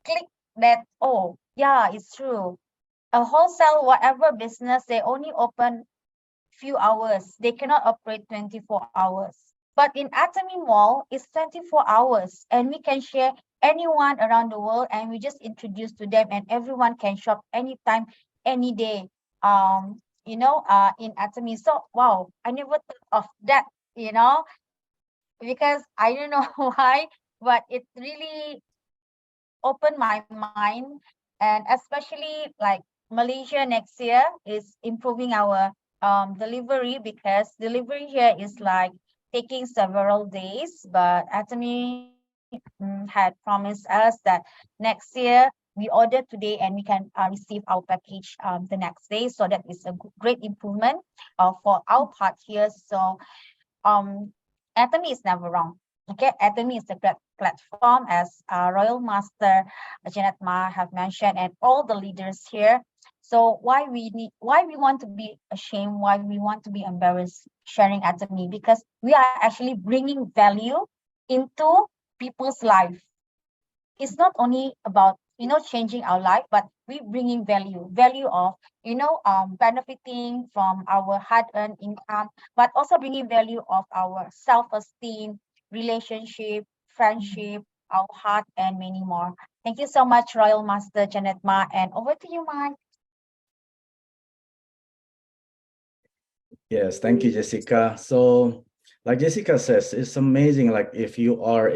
clicked that, oh yeah, it's true. A wholesale whatever business, they only open few hours. They cannot operate 24 hours. But in Atomy Mall, it's 24 hours, and we can share anyone around the world, and we just introduce to them, and everyone can shop anytime, any day. In Atomy. So wow, I never thought of that, because I don't know why, but it really opened my mind, and especially like Malaysia next year is improving our delivery, because delivery here is like taking several days, but Atomy had promised us that next year we order today and we can receive our package the next day. So that is a great improvement for our part here. So Atomy is never wrong. Okay, Atomy is a great platform, as Royal Master Janet Ma have mentioned, and all the leaders here. So why we want to be ashamed, why we want to be embarrassed sharing Atomy, because we are actually bringing value into people's life. It's not only about changing our life, but we bringing value of, benefiting from our hard-earned income, but also bringing value of our self-esteem, relationship, friendship, our heart, and many more. Thank you so much, Royal Master Janet Ma, and over to you, Mike. Yes, thank you, Jessica. So, like Jessica says, it's amazing. Like if you are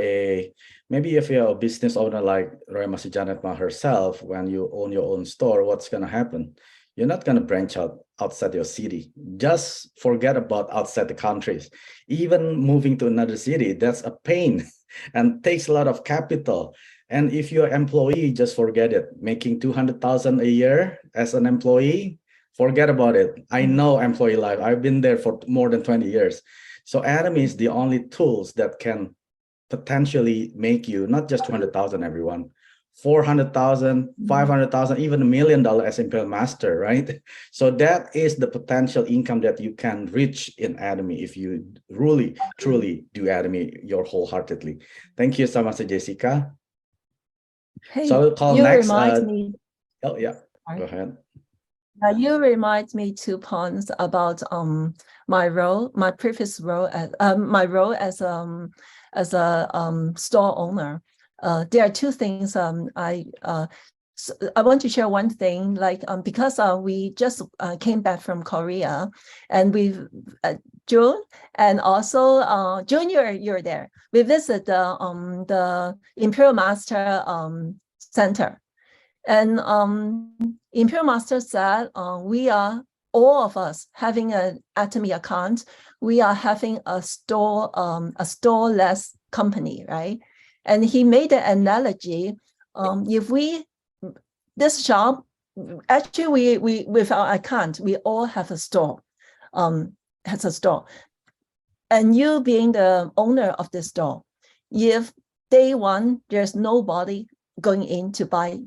maybe if you're a business owner like Royal Master Janet Ma herself, when you own your own store, what's gonna happen? You're not gonna branch out outside your city. Just forget about outside the countries. Even moving to another city, that's a pain and takes a lot of capital. And if you're an employee, just forget it. Making 200,000 a year as an employee, forget about it. I know employee life. I've been there for more than 20 years. So Atomy is the only tools that can potentially make you not just 200,000, everyone, 400,000, 500,000, even $1 million as Imperial Master, right? So that is the potential income that you can reach in Atomy if you really, truly do Atomy your wholeheartedly. Thank you so much, Jessica. Hey, So I'll call you next. remind me. Oh yeah, Sorry. go ahead. You remind me 2 points about my previous role as a store owner. There are 2 things I want to share one thing, like because we just came back from Korea, and we've June and also June, you're there. We visited the Imperial Master Center. And Imperial Master said, we are, all of us, having an Atomy account, we are having a store-less company, right? And he made the analogy, this shop, actually we with our account, we all have a store, has a store. And you being the owner of the store, if day one, there's nobody going in to buy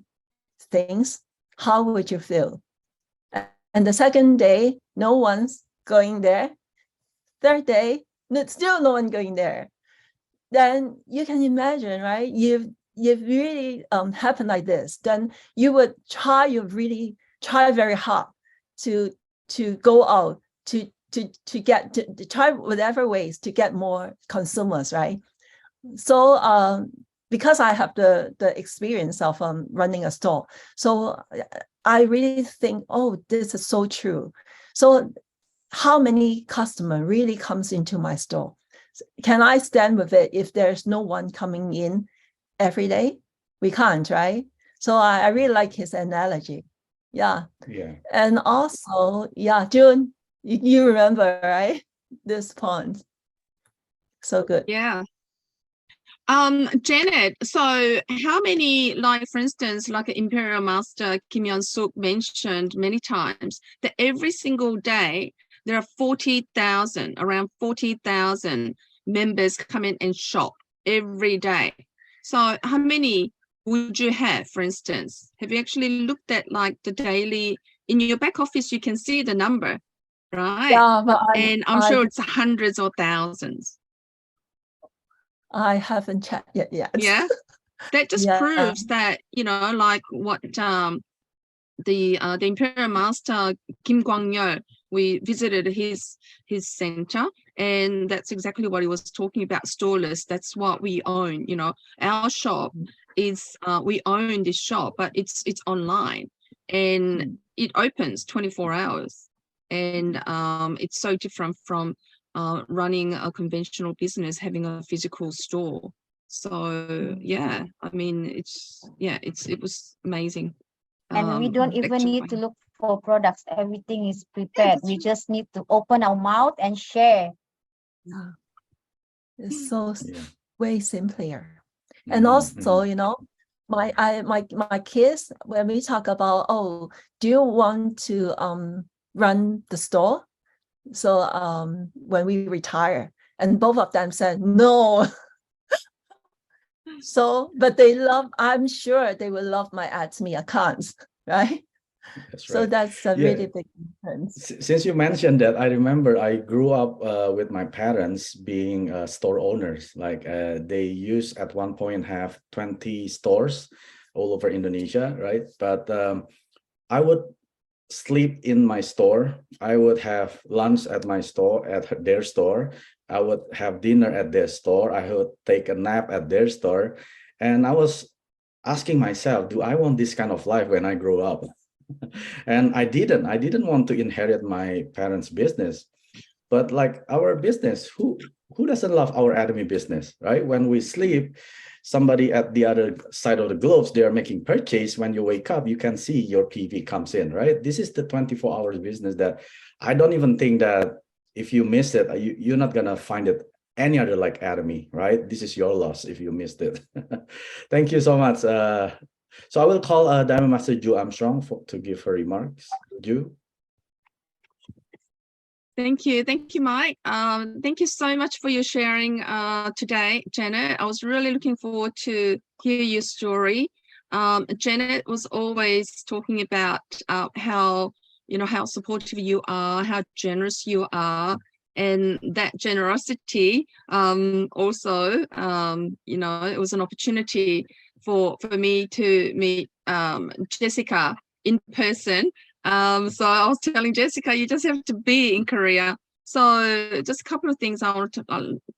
things, how would you feel? And the second day, no one's going there. Third day, still no one going there. Then you can imagine, right? If really happened like this, then you would really try very hard to go out to try whatever ways to get more consumers, right? So because I have the experience of running a store, so I really think, oh, this is so true. So how many customer really comes into my store? Can I stand with it if there's no one coming in every day? We can't, right? So I really like his analogy. Yeah. And also, yeah, June, you remember, right? This point. So good. Yeah. Janet, so how many, like for instance, like Imperial Master Kim Yeon-suk mentioned many times, that every single day there are 40,000, around 40,000 members come in and shop every day. So how many would you have, for instance? Have you actually looked at like the daily, in your back office, you can see the number, right? Yeah, but and I'm sure it's hundreds or thousands. I haven't checked yet. Yeah, that just proves that, you know, like what the Imperial Master Kim Kwang-yeol, we visited his center, and that's exactly what he was talking about, storeless. That's what we own. You know, our shop is we own this shop, but it's online, and it opens 24 hours, and it's so different from running a conventional business, having a physical store. So yeah, I mean, it was amazing. And we don't even need to look for products. Everything is prepared. We just need to open our mouth and share. Yeah, it's so way simpler. And also, you know, my kids, when we talk about, oh, do you want to run the store? So when we retire, and both of them said no. So, but they love, I'm sure they will love my Atomy accounts, right? That's right. So that's a really big difference. Since you mentioned that, I remember I grew up with my parents being store owners. Like they used at one point have 20 stores all over Indonesia, right? But I would sleep in my store. I would have lunch at my store, at their store. I would have dinner at their store. I would take a nap at their store. And I was asking myself, do I want this kind of life when I grow up? And I didn't want to inherit my parents' business. But like our business, who doesn't love our Atomy business, right? When we sleep, somebody at the other side of the globe, they are making purchase. When you wake up, you can see your PV comes in, right? This is the 24 hours business that I don't even think that if you miss it, you're not gonna find it any other like Atomy, right? This is your loss if you missed it. Thank you so much. So I will call Diamond Master Ju Armstrong to give her remarks. Ju. Thank you, Mike. Thank you so much for your sharing today, Janet. I was really looking forward to hear your story. Janet was always talking about how supportive you are, how generous you are, and that generosity also, it was an opportunity for me to meet Jessica in person. So I was telling Jessica, you just have to be in Korea. So just a couple of things I wanted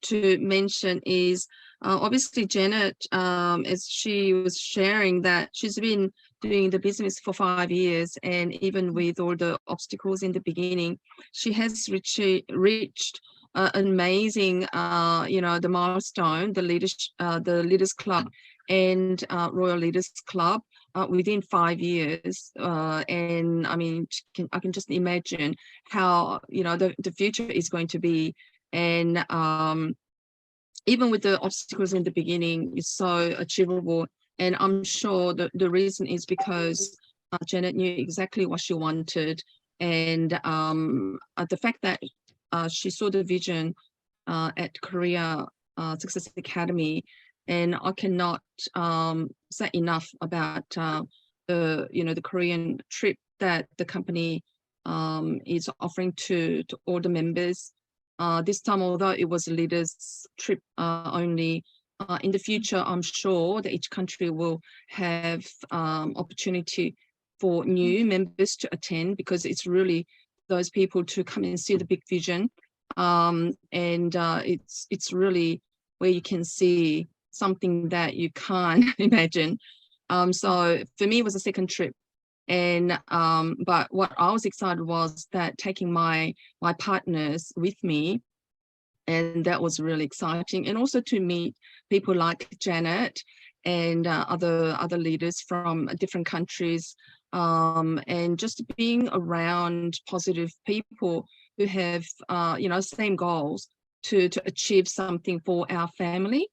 to mention is obviously Janet, as she was sharing, that she's been doing the business for 5 years, and even with all the obstacles in the beginning, she has reached an amazing, the milestone, the Leaders Club and Royal Leaders Club within 5 years. And I mean, I can just imagine how, the future is going to be. And even with the obstacles in the beginning, it's so achievable. And I'm sure that the reason is because Janet knew exactly what she wanted. And the fact that she saw the vision at Korea Success Academy, and I cannot say enough about the Korean trip that the company is offering to all the members. This time, although it was a leaders trip only, in the future, I'm sure that each country will have opportunity for new members to attend, because it's really those people to come and see the big vision. And it's really where you can see something that you can't imagine. So for me, it was a second trip. And but what I was excited was that taking my partners with me, and that was really exciting. And also to meet people like Janet and other leaders from different countries, and just being around positive people who have same goals to achieve something for our family.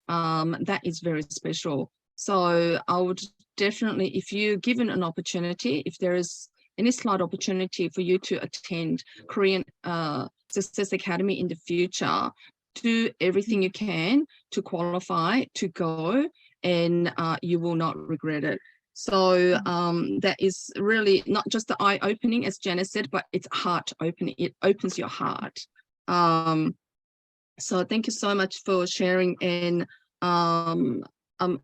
That is very special. So I would definitely, if you're given an opportunity, if there is any slight opportunity for you to attend Korean Success Academy in the future, do everything you can to qualify to go, and you will not regret it. So that is really not just the eye-opening, as Janice said, but it's heart-opening. It opens your heart. So thank you so much for sharing. And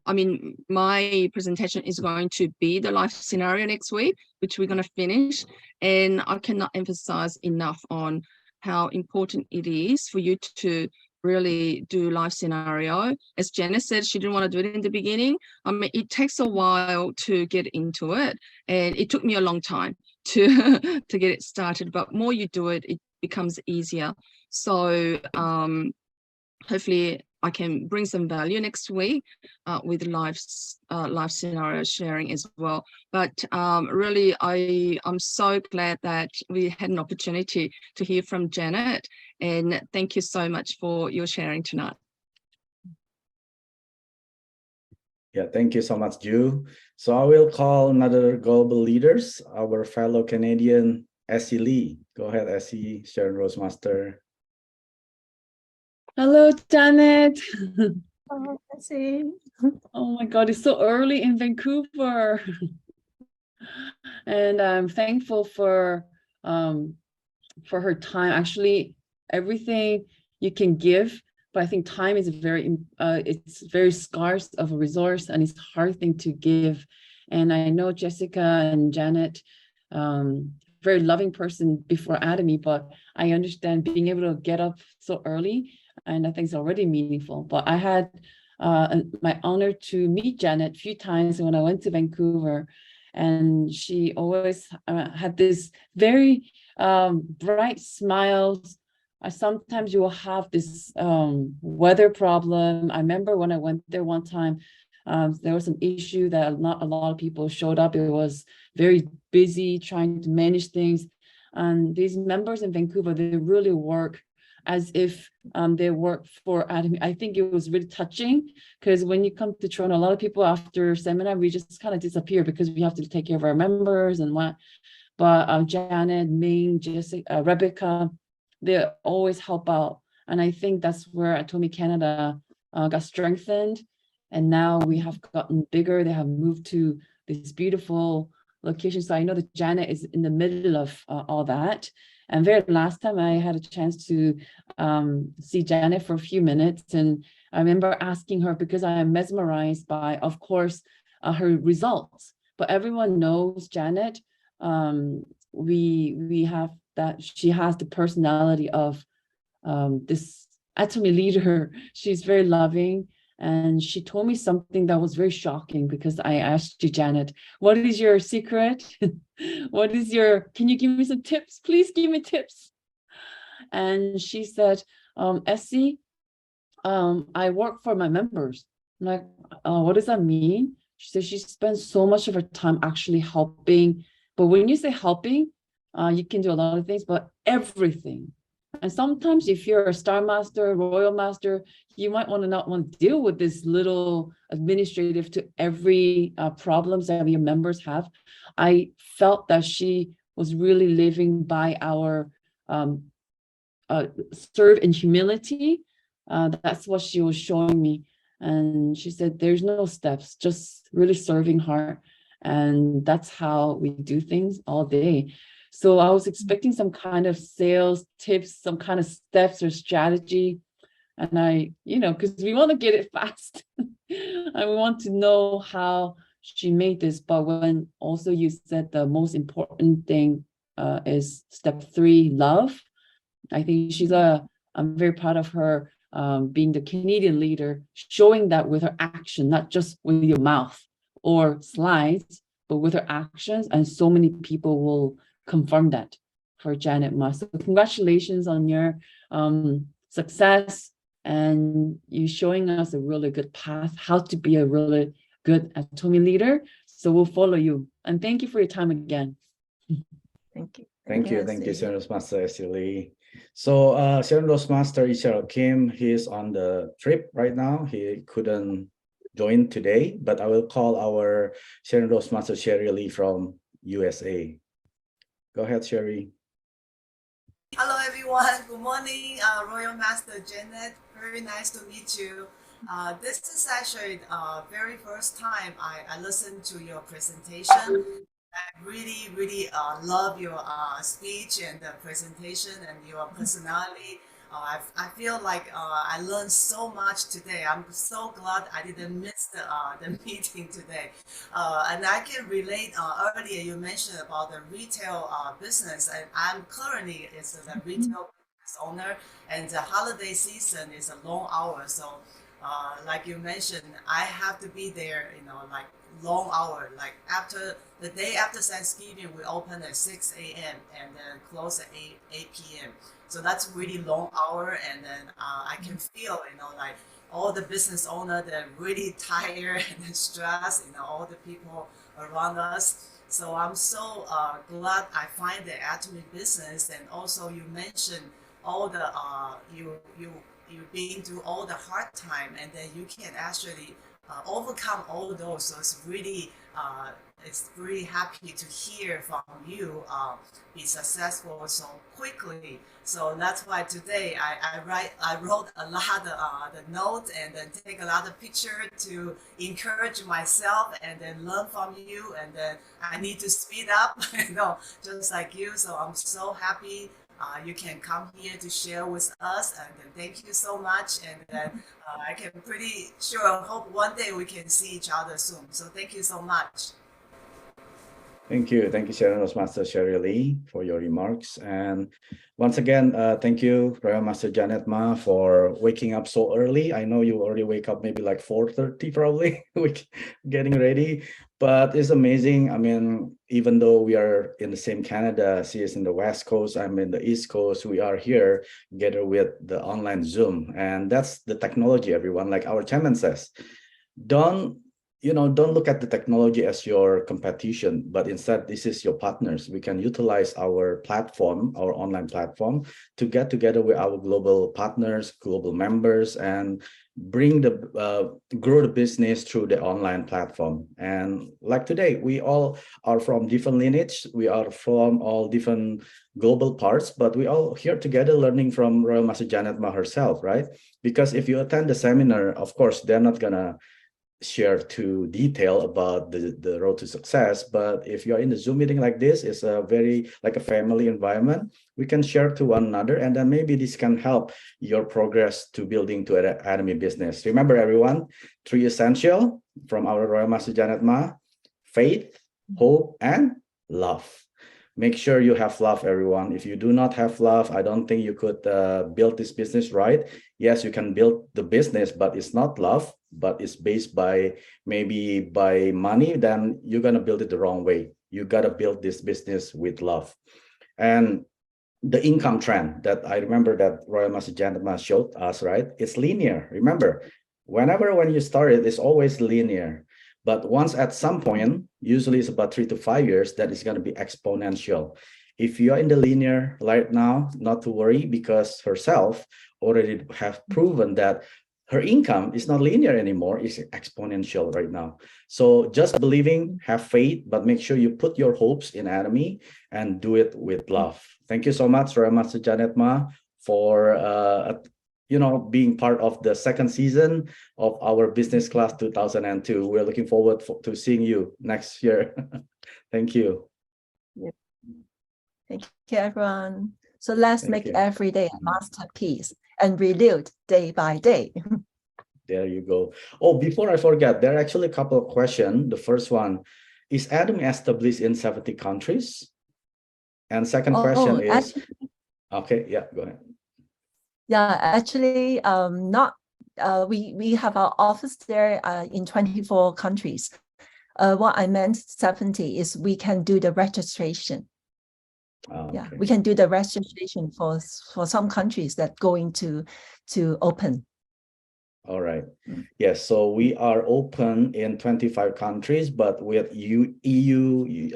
I mean, my presentation is going to be the life scenario next week, which we're going to finish. And I cannot emphasize enough on how important it is for you to really do life scenario. As Janice said, she didn't want to do it in the beginning. I mean, it takes a while to get into it, and it took me a long time to get it started. But more you do it, it becomes easier. So hopefully I can bring some value next week with live scenario sharing as well. But really, I'm so glad that we had an opportunity to hear from Janet, and thank you so much for your sharing tonight. Yeah, thank you so much, Ju. So I will call another global leaders, our fellow Canadian, Essie Lee. Go ahead, Essie, Sharon Rosemaster. Hello, Janet. Oh, Essie. Oh my God, it's so early in Vancouver. And I'm thankful for her time. Actually, everything you can give, but I think time is it's very scarce of a resource, and it's a hard thing to give. And I know Jessica and Janet, very loving person before Atomy, but I understand being able to get up so early, and I think it's already meaningful. But I had my honor to meet Janet a few times when I went to Vancouver, and she always had this very bright smiles. Sometimes you will have this weather problem. I remember when I went there one time, there was an issue that not a lot of people showed up. It was very busy trying to manage things. And these members in Vancouver, they really work as if they work for Atomy. I think it was really touching, because when you come to Toronto, a lot of people after seminar, we just kind of disappear because we have to take care of our members and what. But Janet, Ming, Jessica, Rebecca, they always help out. And I think that's where Atomy Canada got strengthened. And now we have gotten bigger. They have moved to this beautiful location. So I know that Janet is in the middle of all that. And very last time I had a chance to see Janet for a few minutes. And I remember asking her, because I am mesmerized by, of course, her results. But everyone knows Janet. We have that she has the personality of this Atomy leader. She's very loving. And she told me something that was very shocking, because I asked you, Janet, what is your secret? What is can you give me some tips? Please give me tips. And she said, Essie, I work for my members. I'm like, what does that mean? She said she spends so much of her time actually helping. But when you say helping, you can do a lot of things, but everything. And sometimes if you're a Star Master, Royal Master, you might not want to deal with this little administrative to every problems that your members have. I felt that she was really living by our serve in humility. That's what she was showing me. And she said, there's no steps, just really serving heart. And that's how we do things all day. So I was expecting some kind of sales tips, some kind of steps or strategy. And I, because we want to get it fast and we want to know how she made this. But when also you said the most important thing is step 3, love. I think I'm very proud of her being the Canadian leader, showing that with her action, not just with your mouth or slides, but with her actions. And so many people will confirm that for Janet Ma. So congratulations on your success, and you showing us a really good path, how to be a really good Atomy leader. So we'll follow you. And thank you for your time again. Thank you. Thank you, Senior Master Essie Lee. So Senior Master Ichiro Kim, he's on the trip right now. He couldn't join today, but I will call our Senior Master Sherry Lee from USA. Go ahead, Sherry. Hello, everyone. Good morning, Royal Master Janet. Very nice to meet you. This is actually very first time I listened to your presentation. I really, really love your speech and the presentation and your personality. I feel like I learned so much today. I'm so glad I didn't miss the meeting today. And I can relate, earlier you mentioned about the retail business, and I'm currently is a retail business owner, and the holiday season is a long hour. So like you mentioned, I have to be there, like long hour, like after the day after Thanksgiving, we open at 6 a.m. and then close at 8 p.m. So that's really long hour, and then I can feel, like all the business owners, they're really tired and stressed, all the people around us. So I'm so glad I find the Atomy business, and also you mentioned all the you've been through all the hard time, and then you can actually overcome all those. So it's really happy to hear from you be successful so quickly. So that's why today I wrote a lot of the notes, and then take a lot of pictures to encourage myself, and then learn from you, and then I need to speed up, just like you. So I'm so happy you can come here to share with us. And thank you so much. And I can pretty sure hope one day we can see each other soon. So thank you so much. Thank you. Thank you, Sharon Master Sherry Lee, for your remarks. And once again, thank you, Royal Master Janet Ma, for waking up so early. I know you already wake up maybe like 4:30 probably, getting ready, but it's amazing. I mean, even though we are in the same Canada, she is in the West Coast, I'm in the East Coast, we are here together with the online Zoom. And that's the technology, everyone. Like our chairman says, don't look at the technology as your competition, but instead this is your partners. We can utilize our platform, our online platform, to get together with our global partners, global members, and bring grow the business through the online platform. And like today, we all are from different lineage. We are from all different global parts, but we all here together learning from Royal Master Janet Ma herself, right? Because if you attend the seminar, of course, they're not gonna share to detail about the road to success, but if you're in the Zoom meeting like this, it's a very like a family environment. We can share to one another, and then maybe this can help your progress to building to an Atomy business. Remember, everyone, 3 essential from our Royal Master Janet Ma: faith, hope, and love. Make sure you have love, everyone. If you do not have love, I don't think you could build this business right. Yes, you can build the business, but it's not love, but it's based by maybe by money, then you're going to build it the wrong way. You got to build this business with love. And the income trend that I remember that Royal Master Janet Ma showed us, right? It's linear. Remember, when you start it, it's always linear. But once at some point, usually it's about 3 to 5 years, that is going to be exponential. If you're in the linear right now, not to worry, because herself already have proven that her income is not linear anymore, it's exponential right now. So just believing, have faith, but make sure you put your hopes in Atomy and do it with love. Thank you so much, Royal Master Janet Ma, for being part of the second season of our business class 2002. We're looking forward to seeing you next year. Thank you. Yeah. Thank you, everyone. So let's make every day a masterpiece and renewed day by day. There you go. Oh, before I forget, there are actually a couple of questions. The first one, is Atomy established in 70 countries? And second question is, actually, okay, yeah, go ahead. Yeah, actually, not. We have our office there in 24 countries. What I meant 70 is we can do the registration. Oh, yeah, okay. we can do the registration for some countries that going to open. All right. Yes, so we are open in 25 countries, but with EU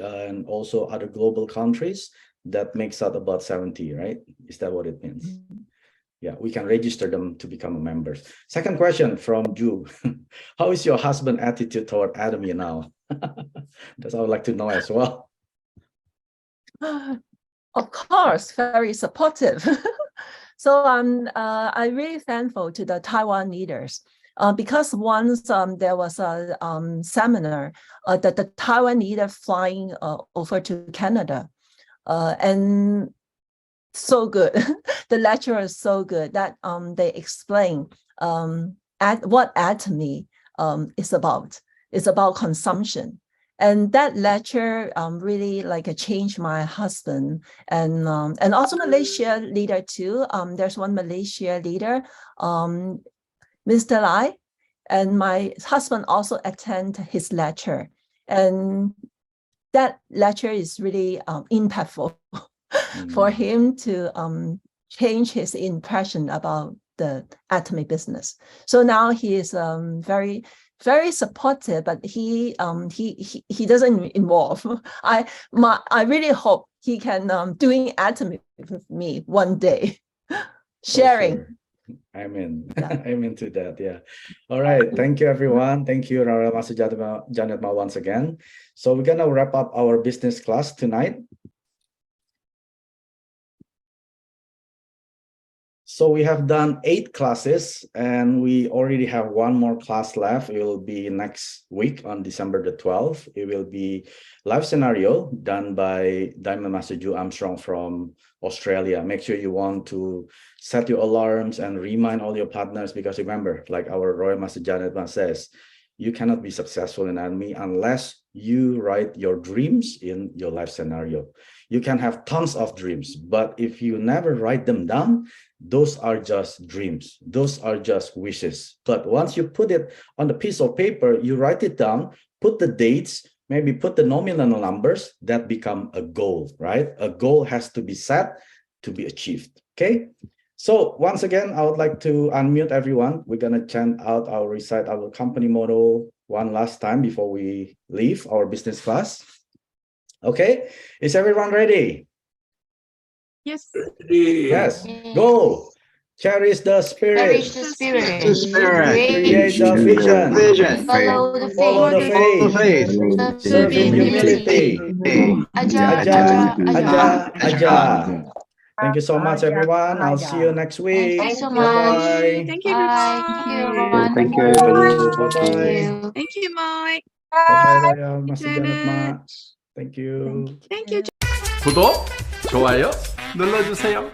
and also other global countries, that makes up about 70, right? Is that what it means? Yeah, we can register them to become members. Second question from Ju. How is your husband's attitude toward Atomy now? That's what I would like to know as well. Of course, very supportive. So I'm really thankful to the Taiwan leaders because once there was a seminar that the Taiwan leader flying over to Canada and so good. The lecturer is so good that they explain what Atomy is about. It's about consumption. And that lecture really changed my husband and also Malaysia leader too. There's one Malaysia leader, Mr. Lai, and my husband also attend his lecture. And that lecture is really impactful for him to change his impression about the Atomy business. So now he is very, very supportive, but he doesn't involve. I really hope he can doing Atomy with me one day, sharing. Sure. I'm in. I'm into that. Yeah. All right. Thank you, everyone. Thank you, Royal Master Janet Ma, once again. So we're gonna wrap up our business class tonight. So we have done 8 classes and we already have one more class left. It will be next week on December the 12th. It will be live scenario done by Diamond Master Ju Armstrong from Australia. Make sure you want to set your alarms and remind all your partners, because remember, like our Royal Master Janet says, you cannot be successful in Atomy unless you write your dreams in your life scenario. You can have tons of dreams, but if you never write them down, those are just dreams. Those are just wishes. But once you put it on the piece of paper, you write it down, put the dates, maybe put the nominal numbers, that become a goal, right? A goal has to be set to be achieved, okay? So once again, I would like to unmute everyone. We're gonna chant out our recite our company motto one last time before we leave our business class. Okay, is everyone ready? Yes. Yes, go. Cherish the spirit. Cherish the spirit. The spirit. Create the vision. Follow the Follow the faith. faith. Serve in humility. Aja, aja, aja. Thank you so much, everyone. I'll see you next week. Thank you so Bye-bye. much. Thank you, Bye. everyone. Thank you, everyone. Thank you, Bye-bye. Thank you, Mike. Bye-bye, Royal Master Janet Ma. Janet. Thank you. Thank you. 구독, 좋아요 눌러주세요.